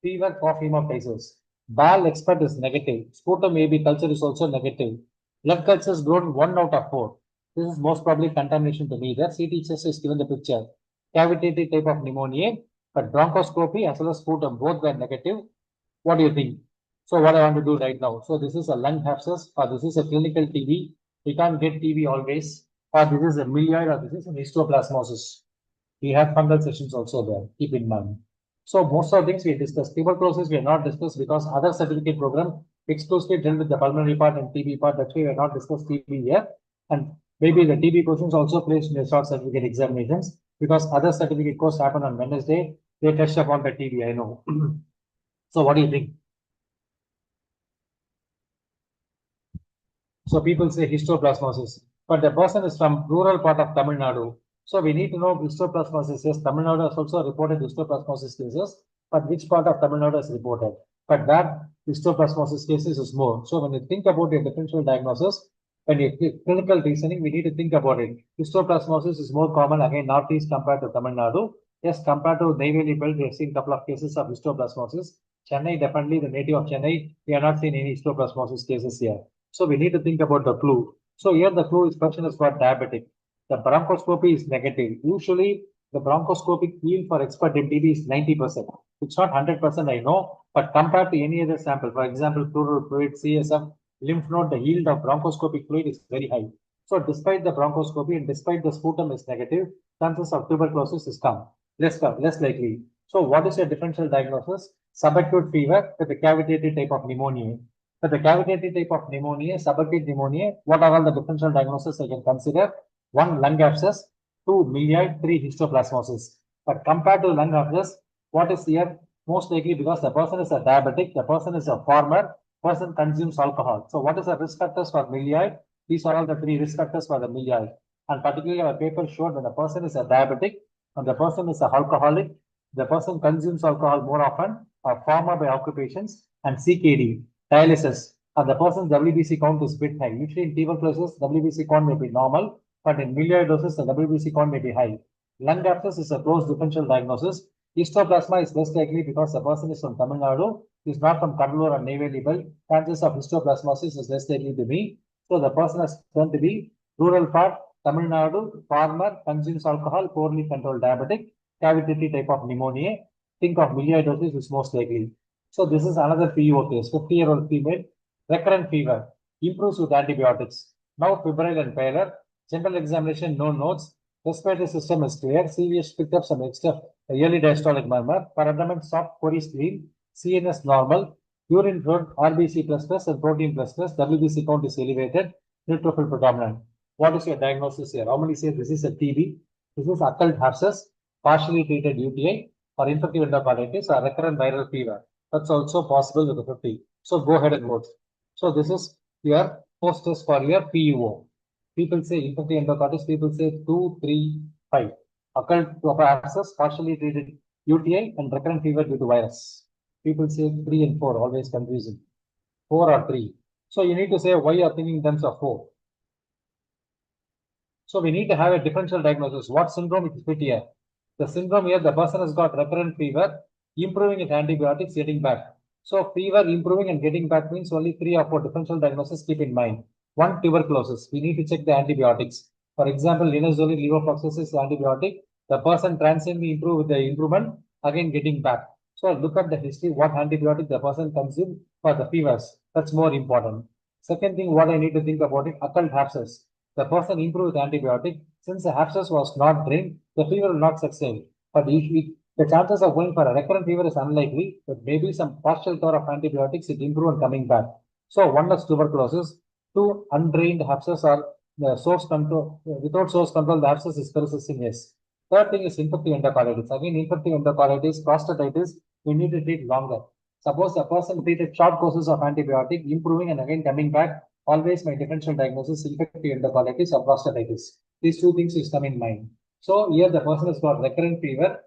fever, cough, hemoptysis. BAL expert is negative. Sputum AB culture is also negative. Blood culture is grown 1 out of 4. This is most probably contamination to neither. CT chest is given the picture. Cavitated type of pneumonia, but bronchoscopy as well as sputum both were negative. What do you think? So what I want to do right now. So this is a lung abscess, or this is a clinical TB. We can't get TB always, or this is a milioid, or this is an histoplasmosis. We have fungal sessions also there. Keep in mind. So most of the things we discussed. Tuberculosis we have not discussed because other certificate program exclusively dealt with the pulmonary part and TB part. That's why we have not discussed TB here. And maybe the TB questions also placed in the short certificate examinations because other certificate course happen on Wednesday. They touch upon the TB, I know. So what do you think? So people say histoplasmosis, but the person is from rural part of Tamil Nadu. So we need to know histoplasmosis. Yes, Tamil Nadu has also reported histoplasmosis cases, but which part of Tamil Nadu is reported? But that histoplasmosis cases is more. So when you think about a differential diagnosis, when you clinical reasoning, we need to think about it. Histoplasmosis is more common again northeast compared to Tamil Nadu. Yes, compared to Neyveli belt, we have seen a couple of cases of histoplasmosis. Chennai, definitely the native of Chennai, we have not seen any histoplasmosis cases here. So we need to think about the clue. So here the clue is person is got diabetic. The bronchoscopy is negative. Usually the bronchoscopic yield for expert MTB is 90%. It's not 100%, I know, but compared to any other sample, for example, pleural fluid, CSF, lymph node, the yield of bronchoscopic fluid is very high. So despite the bronchoscopy and despite the sputum is negative, chances of tuberculosis is less likely. So what is your differential diagnosis? Subacute fever with a cavitated type of pneumonia. For the cavitated type of pneumonia, subacute pneumonia, what are all the differential diagnoses I can consider? 1, lung abscess, 2, milioid, 3, histoplasmosis. But compared to lung abscess, what is here? Most likely because the person is a diabetic, the person is a farmer, person consumes alcohol. So what is the risk factors for milioid? These are all the 3 risk factors for the milioid. And particularly our paper showed when the person is a diabetic and the person is a alcoholic, the person consumes alcohol more often, a farmer by occupations, and CKD, dialysis, and the person's WBC count is bit high. Usually in tuberculosis, WBC count may be normal, but in milioidosis, the WBC count may be high. Lung abscess is a close differential diagnosis. Histoplasma is less likely because the person is from Tamil Nadu, is not from Kannur or Neyveli belt. Chances of histoplasmosis is less likely to be. So the person has turned to be rural part, Tamil Nadu, farmer, consumes alcohol, poorly controlled diabetic, cavitated type of pneumonia. Think of milioidosis is most likely. So this is another PEO case, 50-year-old female, recurrent fever, improves with antibiotics. Now febrile and pallor, general examination, no notes, respiratory system is clear, CVS picked up some extra early diastolic murmur, per abdomen soft, query clean, CNS normal, urine fluid, RBC plus and protein plus, WBC count is elevated, neutrophil predominant. What is your diagnosis here? How many say this is a TB? This is occult abscess, partially treated UTI, or infective endocarditis, or recurrent viral fever. That's also possible with the 50. So go ahead and vote. So this is your posters for your PUO. People say infective endocarditis, people say 2, 3, 5. Occult abscess, partially treated UTI, and recurrent fever due to virus. People say 3 and 4, always confusing. 4 or 3. So you need to say why you are thinking in terms of 4. So we need to have a differential diagnosis. What syndrome is fit here? The syndrome here, the person has got recurrent fever, improving with antibiotics, getting back. So fever improving and getting back means only 3 or 4 differential diagnoses. Keep in mind. 1, tuberculosis. We need to check the antibiotics. For example, linezolid levofloxacin antibiotic. The person transiently improve with the improvement, again getting back. So look at the history, what antibiotic the person consumed for the fevers. That's more important. Second thing, what I need to think about it, occult abscess. The person improved with antibiotic. Since the abscess was not drained, the fever will not sustain. But usually, the chances of going for a recurrent fever is unlikely, but maybe some partial cure of antibiotics, it improve and coming back. So one is tuberculosis, 2, undrained abscess or the source control, without source control, the abscess is persisting, yes. Third thing is infective endocarditis. Again, infective endocarditis, prostatitis, we need to treat longer. Suppose a person treated short courses of antibiotic, improving and again coming back, always my differential diagnosis, infective endocarditis or prostatitis. These 2 things is come in mind. So here the person has got recurrent fever,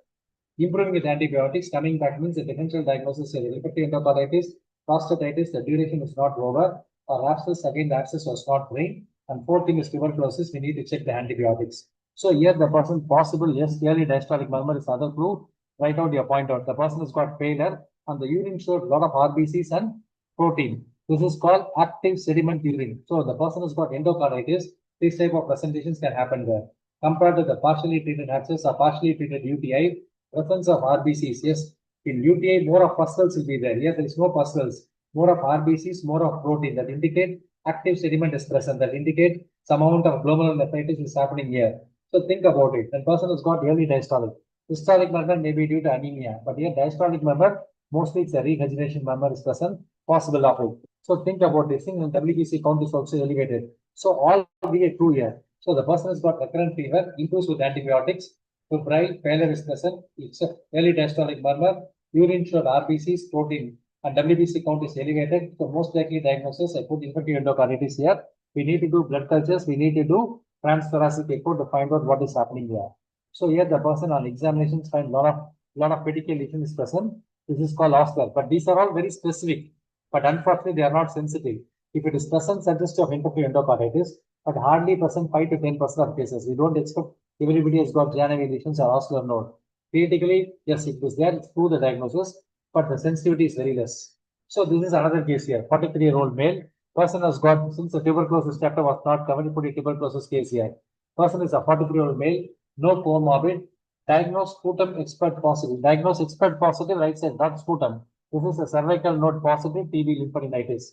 improving with antibiotics, coming back means the differential diagnosis is infective endocarditis, prostatitis, the duration is not over, or abscess, again the abscess was not drained. And 4th thing is tuberculosis, we need to check the antibiotics. So here the person possible, yes, clearly diastolic murmur is other clue. Write out your point out. The person has got failure and the urine showed a lot of RBCs and protein. This is called active sediment urine. So the person has got endocarditis. These type of presentations can happen there. Compared to the partially treated abscess or partially treated UTI, presence of RBCs. Yes, in UTI, more of pustules will be there. Here, there is no pustules. More of RBCs, more of protein that indicate active sediment is present, that indicate some amount of glomerulonephritis is happening here. So think about it. The person has got early diastolic. Systolic murmur may be due to anemia, but here diastolic murmur, mostly it's a regeneration murmur is present, possible of it. So think about this thing, and WBC count is also elevated. So all be a 2 here. So the person has got recurrent fever, improves with antibiotics, febrile, pallor is present, it's a early diastolic murmur, urine showed RBCs, protein, and WBC count is elevated. So most likely diagnosis, I put infective endocarditis here. We need to do blood cultures. We need to do transthoracic echo to find out what is happening here. So here the person on examinations find lot of pedicle lesion is present. This is called Oscar. But these are all very specific. But unfortunately, they are not sensitive. If it is present, suggest of interfere endocarditis, but hardly present 5 to 10% of cases. We don't expect everybody has got Janeway lesions or oscular node. Theoretically, yes, it is there, it's through the diagnosis, but the sensitivity is very less. So this is another case here. 43-year-old male person has got, since the tuberculosis chapter was not covered, put a tuberculosis case here. Person is a 43-year-old male, no comorbid, diagnosed sputum expert positive. Diagnosed expert positive, right side, not sputum. This is a cervical node positive TB lymphadenitis.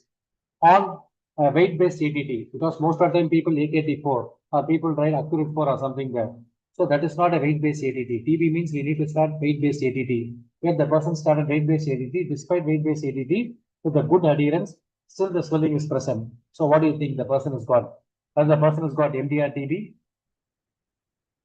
On weight-based ATT, because most of the time people AKT4 or people try accurate 4 or something there. So that is not a weight-based ATT. TB means we need to start weight-based ATT. Where the person started weight-based ATT, despite weight-based ATT, with a good adherence, still the swelling is present. So what do you think the person has got? Whether the person has got MDR TB,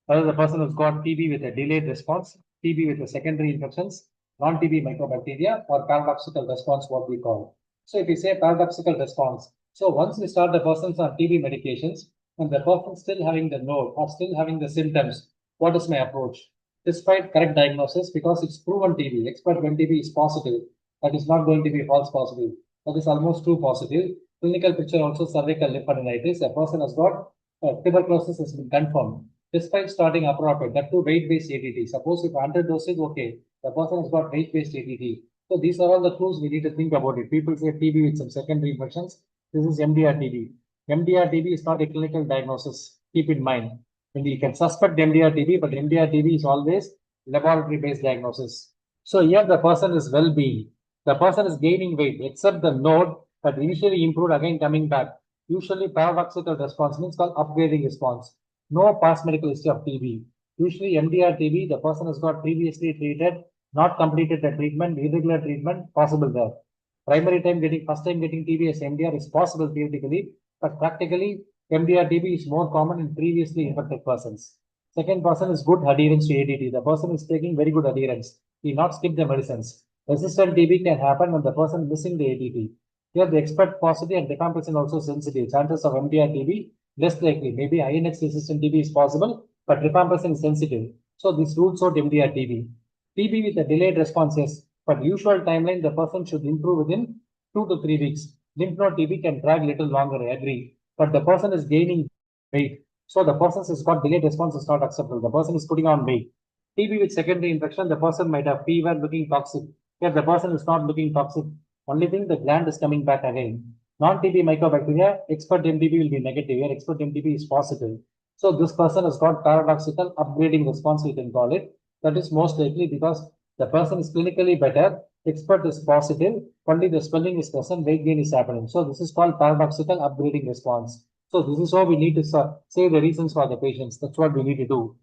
whether the person has got TB with a delayed response, TB with a secondary infections, non-TB mycobacteria, or paradoxical response, what we call. So if you say paradoxical response, so once we start the persons on TB medications, and the person still having the node or still having the symptoms, what is my approach? Despite correct diagnosis, because it's proven TB, expert when TB is positive, that is not going to be false positive. That is almost true positive. Clinical picture also cervical lymphadenitis. A person has got tuberculosis has been confirmed. Despite starting appropriate, that too weight-based ATT. Suppose if 100 dosage, okay, the person has got weight-based ATT. So these are all the clues we need to think about it. People say TB with some secondary infections. This is MDR TB. MDR TB is not a clinical diagnosis. Keep in mind. And you can suspect MDR TB, but MDR TB is always laboratory-based diagnosis. So here the person is well-being. The person is gaining weight, except the node that initially improved, again coming back. Usually paradoxical response means called upgrading response. No past medical history of TB. Usually MDR TB, the person has got previously treated, not completed the treatment, irregular treatment, possible there. First time getting TB as MDR is possible theoretically, but practically MDR TB is more common in previously infected persons. Second person is good adherence to ADT. The person is taking very good adherence. He not skip the medicines. Resistant TB can happen when the person missing the ADT. Here the expert positive and rifampicin also sensitive. Chances of MDR TB less likely. Maybe INX resistant TB is possible, but rifampicin is sensitive. So this rules out MDR TB. TB with a delayed response, yes, but usual timeline, the person should improve within 2 to 3 weeks. Lymph node TB can drag little longer, I agree. But the person is gaining weight. So the person has got delayed response is not acceptable. The person is putting on weight. TB with secondary infection, the person might have fever looking toxic. Here the person is not looking toxic. Only thing the gland is coming back again. Non-TB mycobacteria, expert MTB will be negative. Here expert MTB is positive. So this person has got paradoxical upgrading response, we can call it. That is most likely because the person is clinically better, expert is positive, only the swelling is present, weight gain is happening. So this is called paradoxical upgrading response. So this is how we need to say the reasons for the patients. That's what we need to do.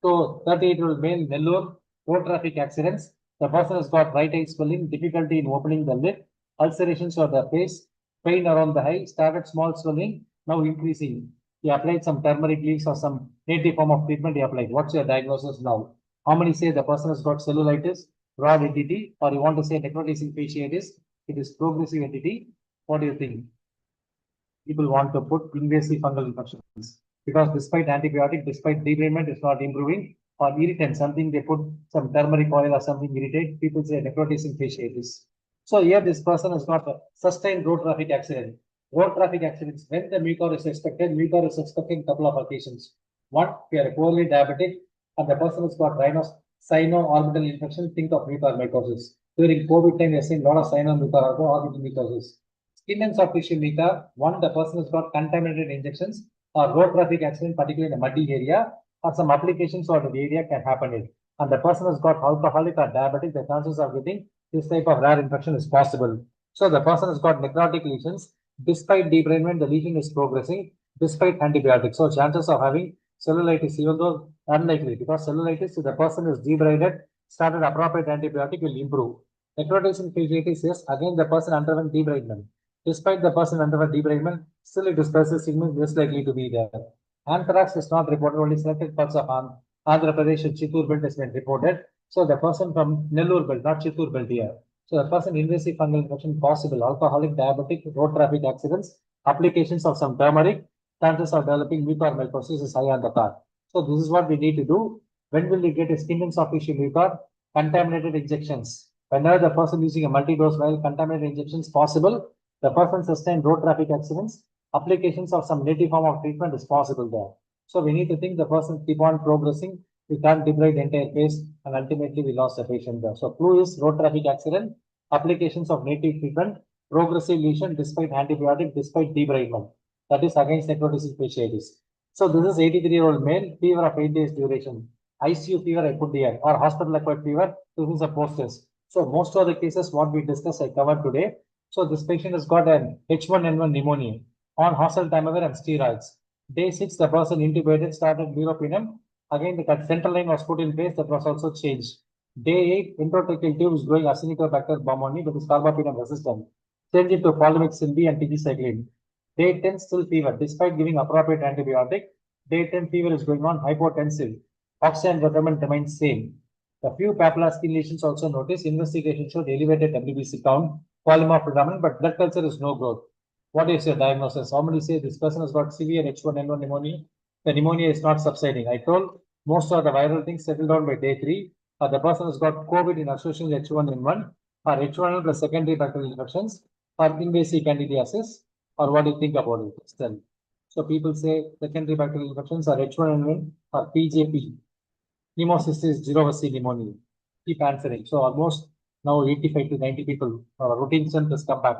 So 38-year-old male, Nellore, road traffic accidents. The person has got right eye swelling, difficulty in opening the lid, ulcerations on the face, pain around the eye, started small swelling, now increasing. He applied some turmeric leaves or some native form of treatment he applied. What's your diagnosis now? How many say the person has got cellulitis, broad entity, or you want to say necrotizing fasciitis? It is progressive entity. What do you think? People want to put invasive fungal infections because despite antibiotic, despite debridement, it's not improving. Or irritant, something they put some turmeric oil or something irritate. People say necrotizing fasciitis. So here this person has got a sustained road traffic accident. Road traffic accidents, when the mucor is expected a couple of occasions. One, if you are poorly diabetic and the person has got sino-orbital infection, think of mucormycosis. During COVID time, we are seeing a lot of sino-mucororbital mycosis. Skin and soft tissue mica, one, the person has got contaminated injections or road traffic accident, particularly in a muddy area, or some applications or the area can happen in. And the person has got alcoholic or diabetic, the chances of getting this type of rare infection is possible. So the person has got necrotic lesions. Despite debridement, the lesion is progressing despite antibiotics. So chances of having cellulitis, even though unlikely, because cellulitis, if the person is debrided, started appropriate antibiotic will improve. Necrotizing fasciitis, yes, again the person underwent debridement. Despite the person underwent debridement, still it is persisting, less likely to be there. Anthrax is not reported, only selected parts of Andhra Pradesh and Chittoor belt has been reported. So the person from Nellore belt, not Chittoor belt here. So the person invasive fungal infection possible, alcoholic, diabetic, road traffic accidents, applications of some turmeric, chances of developing mucormycosis is high on the card. So this is what we need to do. When will we get a skin insufficient mucor? Contaminated injections. Whenever the person using a multi-dose vial, contaminated injections possible. The person sustained road traffic accidents. Applications of some native form of treatment is possible there. So we need to think the person keep on progressing. We can't debride the entire case and ultimately we lost the patient there. So clue is road traffic accident, applications of native treatment, progressive lesion despite antibiotic, despite debridement. That is against necrosis fasciitis. So this is 83-year-old male, fever of 8 days duration. ICU fever I put here or hospital acquired fever. This is a post-test. So most of the cases what we discussed I covered today. So this patient has got an H1N1 pneumonia on oseltamivir and steroids. Day 6, the person intubated, started meropenem. Again, the central line was put in place, that was also changed. Day 8, intratracheal tube is growing Acinetobacter baumannii, that is carbapenem resistant. Change it to polymyxin B and tigecycline. Day 10, still fever, despite giving appropriate antibiotic. Day 10, fever is going on, hypotensive. Oxygen requirement remains same. A few papillary skin lesions also noticed. Investigation showed elevated WBC count, polymer predominant, but blood culture is no growth. What is your diagnosis? How many say this person has got severe H1N1 pneumonia? The pneumonia is not subsiding. I told most of the viral things settle down by day 3. The person has got COVID in association with H1N1 or H1N1 plus secondary bacterial infections or invasive candidiasis, or what do you think about it? Still. So people say secondary bacterial infections are H1N1 or PJP. Pneumocystis jirovecii pneumonia. Keep answering. So almost now 85 to 90 people routine symptoms come back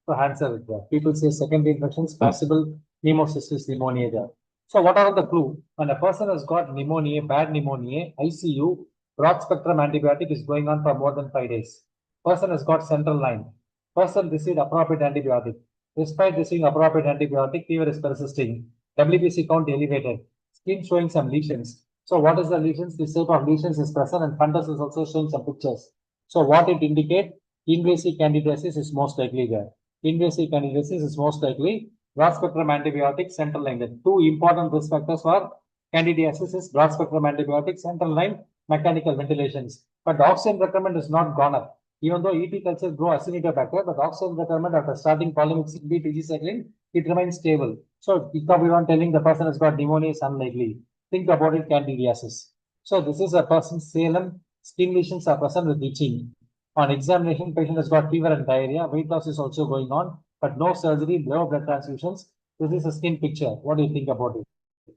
to answer it there. People say secondary infections, possible pneumocystis pneumonia there. So what are the clue? When a person has got pneumonia, bad pneumonia, ICU, broad spectrum antibiotic is going on for more than 5 days. Person has got central line. Person received appropriate antibiotic. Despite receiving appropriate antibiotic, fever is persisting. WBC count elevated. Skin showing some lesions. So what is the lesions? This type of lesions is present and fundus is also showing some pictures. So what it indicate? Invasive candidiasis is most likely there. Invasive candidiasis is most likely. Broad spectrum antibiotics, central line. The two important risk factors for candidiasis is broad spectrum antibiotics, central line, mechanical ventilations. But the oxygen requirement is not gone up. Even though ET culture grow Acinetobacter, but oxygen requirement after starting polymyxin B, tigecycline, it remains stable. So if we are telling the person has got pneumonia is unlikely. Think about it, candidiasis. So this is a person's Salem, skin lesions are present with itching. On examination, patient has got fever and diarrhea. Weight loss is also going on, but no surgery, no blood transfusions. This is a skin picture. What do you think about it?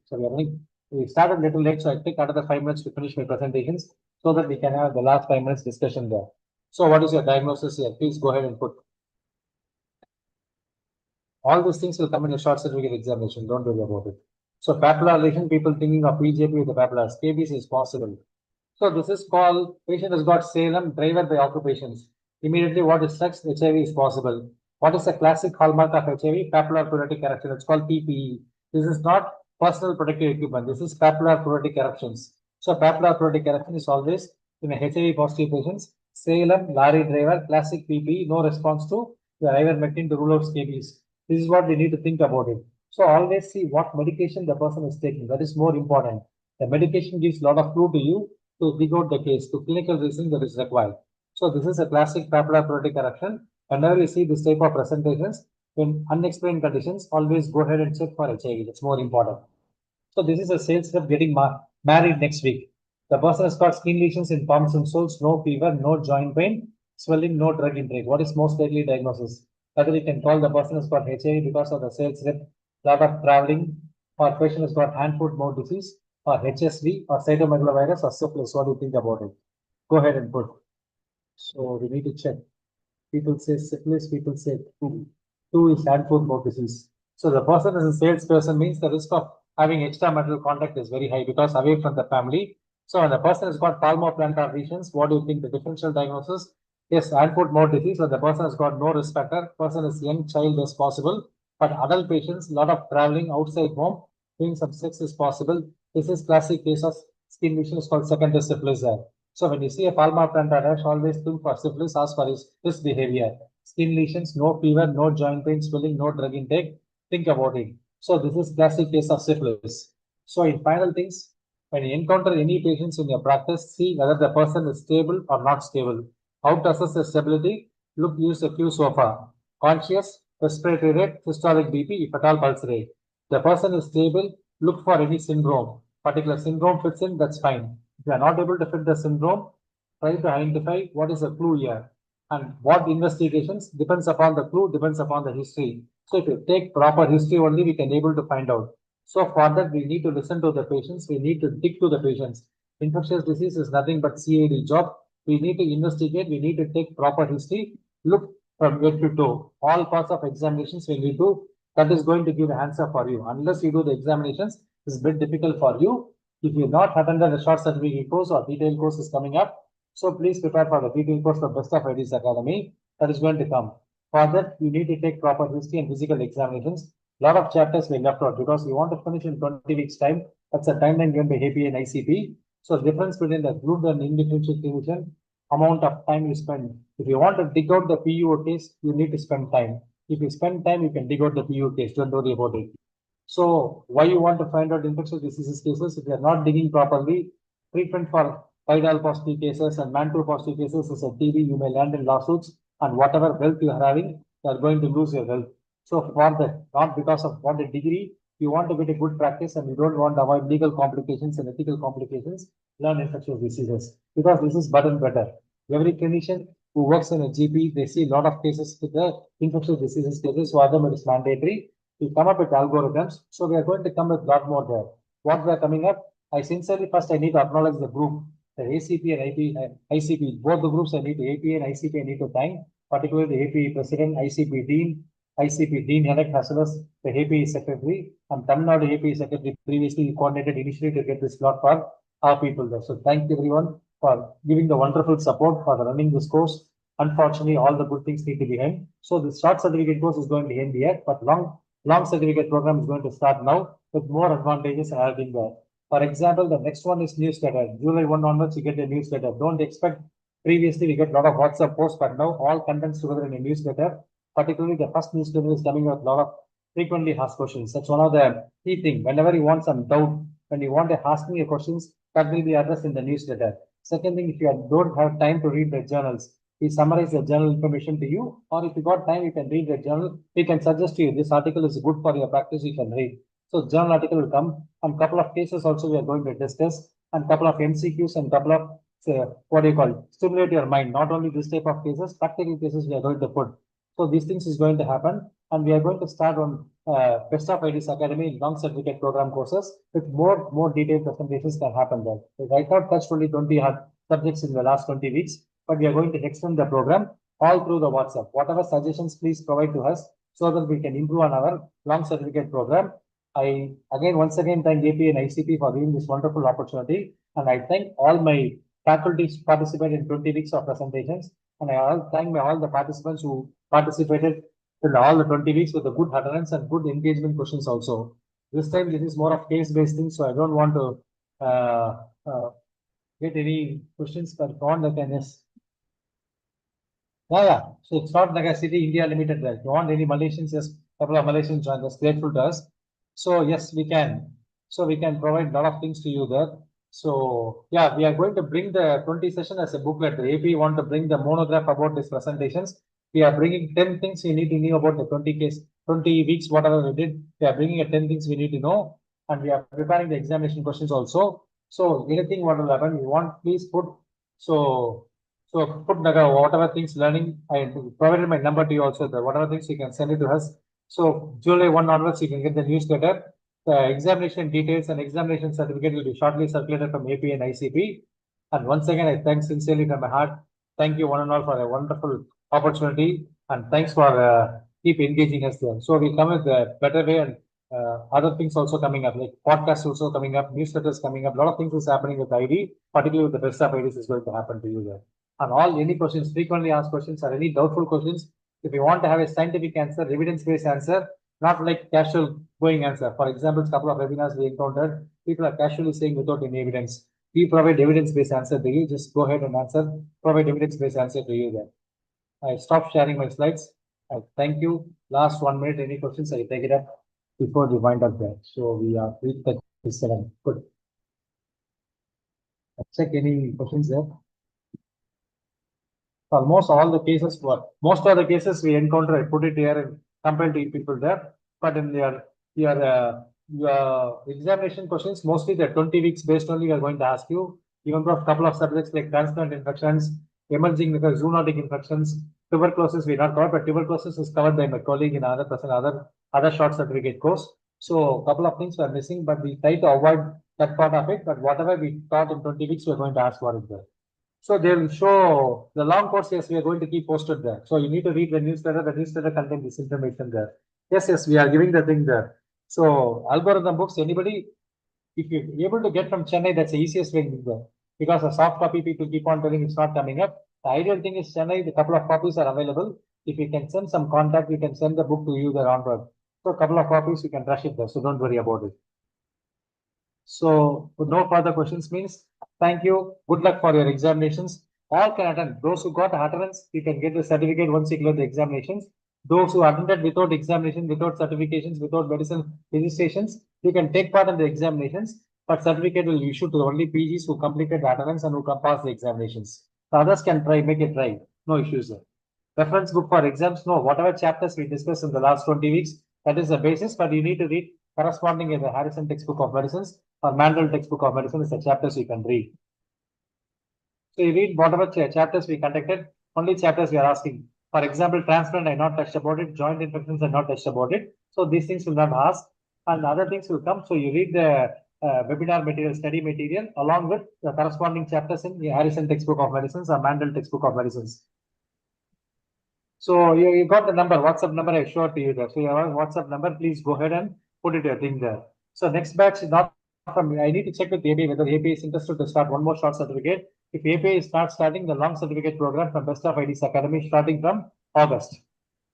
So we started a little late, so I take another 5 minutes to finish my presentations so that we can have the last 5 minutes discussion there. So what is your diagnosis here? Please go ahead and put. All these things will come in a short certificate examination. Don't worry about it. So papillary lesion, people thinking of PJP with the papillary scabies is possible. So this is called, patient has got Salem, driver by occupations. Immediately what is sex? HIV is possible. What is the classic hallmark of HIV? Papillary pleuritic eruption. It's called PPE. This is not personal protective equipment. This is papillary pleuritic eruptions. So papillary pleuritic eruption is always in a HIV positive patients. Salem, lorry driver, classic PPE, no response to the ivermectin to rule out scabies. This is what we need to think about it. So always see what medication the person is taking. That is more important. The medication gives a lot of clue to you to dig out the case, to clinical reasoning that is required. So this is a classic papillary pleuritic eruption. Whenever you see this type of presentations, in unexplained conditions, always go ahead and check for HIV. That's more important. So this is a sales rep getting married next week. The person has got skin lesions in palms and soles, no fever, no joint pain, swelling, no drug intake. What is most likely diagnosis? Whether we can call the person has got HIV because of the sales rep, lot of traveling, or patient has got hand-foot mouth disease, or HSV, or cytomegalovirus, or syphilis. What do you think about it? Go ahead and put. So we need to check. People say syphilis, people say two. Two is hand-foot mouth disease. So the person is a salesperson means the risk of having extramarital contact is very high because away from the family. So when the person has got palmoplantar lesions, what do you think the differential diagnosis? Yes, hand-foot mouth disease, but the person has got no risk factor. Person is young child as possible, but adult patients, lot of traveling outside home, doing some sex is possible. This is classic case of skin lesions called secondary syphilis there. So when you see a palmoplantar rash, always think for syphilis, ask for his behavior. Skin lesions, no fever, no joint pain, swelling, no drug intake. Think about it. So this is classic case of syphilis. So in final things, when you encounter any patients in your practice, see whether the person is stable or not stable. How to assess the stability? Look, use a Q SOFA. Conscious, respiratory rate, systolic BP, if at all pulse rate. The person is stable, look for any syndrome. Particular syndrome fits in, that's fine. If you are not able to fit the syndrome, try to identify what is the clue here. And what investigations depends upon the clue, depends upon the history. So if you take proper history only, we can able to find out. So for that, we need to listen to the patients. We need to dig to the patients. Infectious disease is nothing but CAD job. We need to investigate. We need to take proper history. Look from head to toe. All parts of examinations we need to. That is going to give an answer for you. Unless you do the examinations, it's a bit difficult for you. If you not attended the short certificate course or detailed course is coming up, so please prepare for the detailed course of Best of IDs Academy that is going to come. For that, you need to take proper history and physical examinations. Lot of chapters we left out because we want to finish in 20 weeks time. That's a timeline given by APA and ICP. So the difference between the group and indifferentiated amount of time you spend. If you want to dig out the PUO case, you need to spend time. If you spend time, you can dig out the PUO case. Don't worry about it. So why you want to find out infectious diseases cases? If you are not digging properly, treatment for Pydal positive cases and Mantle positive cases is a TB, you may land in lawsuits, and whatever wealth you are having, you are going to lose your wealth. So for that, not because of what a degree, you want to get a good practice and you don't want to avoid legal complications and ethical complications, learn infectious diseases because this is button better. Every clinician who works in a GP, they see a lot of cases with the infectious diseases cases, so them it is mandatory. We come up with algorithms, so we are going to come with a lot more there. What we are coming up, I sincerely first I need to acknowledge the group, the ACP and ICP, both the groups I need to APA and ICP I need to thank, particularly the APA president, ICP dean, ICP dean elect as well as the APA secretary, and Tamil Nadu APA secretary previously coordinated initially to get this slot for our people there. So thank you everyone for giving the wonderful support for running this course. Unfortunately, all the good things need to be end. So the short certificate course is going to end yet, but long certificate program is going to start now with more advantages adding there. For example, the next one is newsletter. July 1 onwards, you get a newsletter. Don't expect, previously we get a lot of WhatsApp posts, but now all contents together in a newsletter. Particularly the first newsletter is coming with a lot of frequently asked questions. That's one of the key things. Whenever you want some doubt, when you want to ask me a questions, that will be addressed in the newsletter. Second thing, if you don't have time to read the journals, we summarize the journal information to you, or if you got time, you can read the journal. We can suggest to you this article is good for your practice, you can read. So journal article will come, and couple of cases also we are going to discuss, and couple of MCQs and couple of what do you call it? Stimulate your mind. Not only this type of cases, practical cases we are going to put. So these things is going to happen, and we are going to start on Best of IDs Academy long certificate program courses with more detailed presentations can happen there. Right now, touched only 20 subjects in the last 20 weeks, but we are going to extend the program all through the WhatsApp. Whatever suggestions, please provide to us so that we can improve on our long certificate program. I once again thank AP and ICP for giving this wonderful opportunity, and I thank all my faculties participated in 20 weeks of presentations, and I thank all the participants who participated in all the 20 weeks with a good attendance and good engagement questions also. This time this is more of case-based thing, so I don't want to get any questions per on, I can yes. Yeah. So it's not like a City India Limited there. If you want any Malaysians, yes, couple of Malaysians join us, grateful to us. So yes, we can. So we can provide a lot of things to you there. So yeah, we are going to bring the 20 session as a booklet. The AP want to bring the monograph about these presentations. We are bringing 10 things you need to know about the 20 weeks, whatever we did. We are bringing 10 things we need to know, and we are preparing the examination questions also. So anything what will happen, you want, please put. So put whatever things learning, I provided my number to you also. Whatever things you can send it to us. So July 1 onwards, you can get the newsletter. The examination details and examination certificate will be shortly circulated from AP and ICP. And once again, I thank sincerely from my heart. Thank you one and all for a wonderful opportunity, and thanks for keep engaging us there. So we come with a better way, and other things also coming up, like podcasts also coming up, newsletters coming up. A lot of things is happening with ID, particularly with the best of IDs is going to happen to you there. And all any questions, frequently asked questions or any doubtful questions, if you want to have a scientific answer, evidence-based answer, not like casual going answer. For example, a couple of webinars we encountered, people are casually saying without any evidence. We provide evidence-based answer to you. Just go ahead and answer, provide evidence-based answer to you there. I stop sharing my slides. I thank you. Last 1 minute, any questions, I take it up before we wind up there. So we are 3:37. Good. Check any questions there. Almost all the cases were, most of the cases we encounter, I put it here in compared to people there. But in your examination questions, mostly the 20 weeks based only, we are going to ask you. Even for a couple of subjects like transplant infections, emerging zoonotic infections, tuberculosis we not covered, but tuberculosis is covered by my colleague in other short certificate course. So a couple of things were missing, but we try to avoid that part of it. But whatever we taught in 20 weeks, we're going to ask what is there. So they will show the long course. Yes, we are going to keep posted there. So you need to read the newsletter. The newsletter contains this information there. Yes, we are giving the thing there. So algorithm books, anybody, if you're able to get from Chennai, that's the easiest way to go. Because a soft copy, people keep on telling it's not coming up. The ideal thing is Chennai, the couple of copies are available. If you can send some contact, we can send the book to you there onward. So a couple of copies, you can rush it there. So don't worry about it. So with no further questions means thank you. Good luck for your examinations. All can attend. Those who got utterance, you can get the certificate once you clear the examinations. Those who attended without examination, without certifications, without medicine registrations, you can take part in the examinations, but certificate will be issued to only PGs who completed the utterance and who can pass the examinations. The others can try, make it try. No issues there. Reference book for exams, no. Whatever chapters we discussed in the last 20 weeks, that is the basis, but you need to read corresponding in the Harrison textbook of medicines or Mandel textbook of medicine is the chapters you can read. So you read whatever chapters we conducted, only chapters we are asking. For example, transplant, I not touched about it. Joint infections, I not touched about it. So these things will not ask, and other things will come. So you read the webinar material, study material, along with the corresponding chapters in the Harrison textbook of medicines or Mandel textbook of medicines. So you got the number, WhatsApp number I showed to you there. So you have a WhatsApp number, please go ahead and put it your thing there. So next batch is not from me. I need to check with APA whether APA is interested to start one more short certificate. If APA is not starting the long certificate program from Best of IDs Academy starting from August.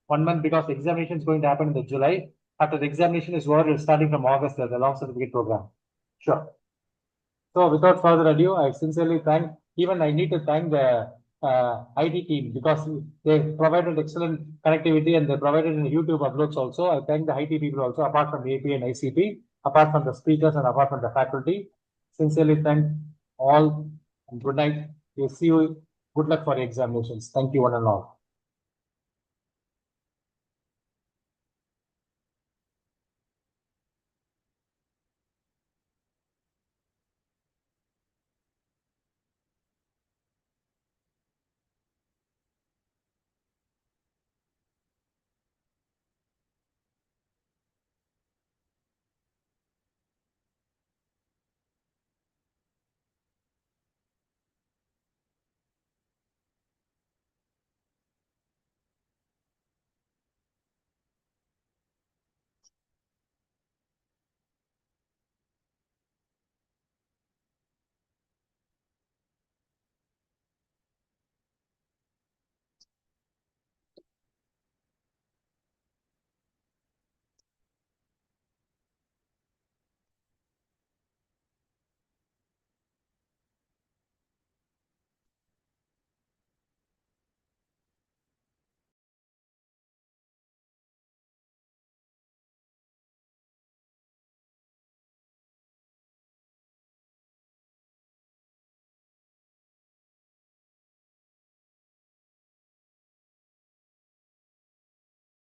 1 month because the examination is going to happen in the July. After the examination is over, it's starting from August, the long certificate program. Sure. So without further ado, I sincerely thank, even I need to thank the IT team because they provided excellent connectivity and they provided in YouTube uploads also. I thank the IT people also, apart from AP and ICP, apart from the speakers and apart from the faculty. Sincerely thank all and good night. We'll see you. Good luck for your examinations. Thank you one and all.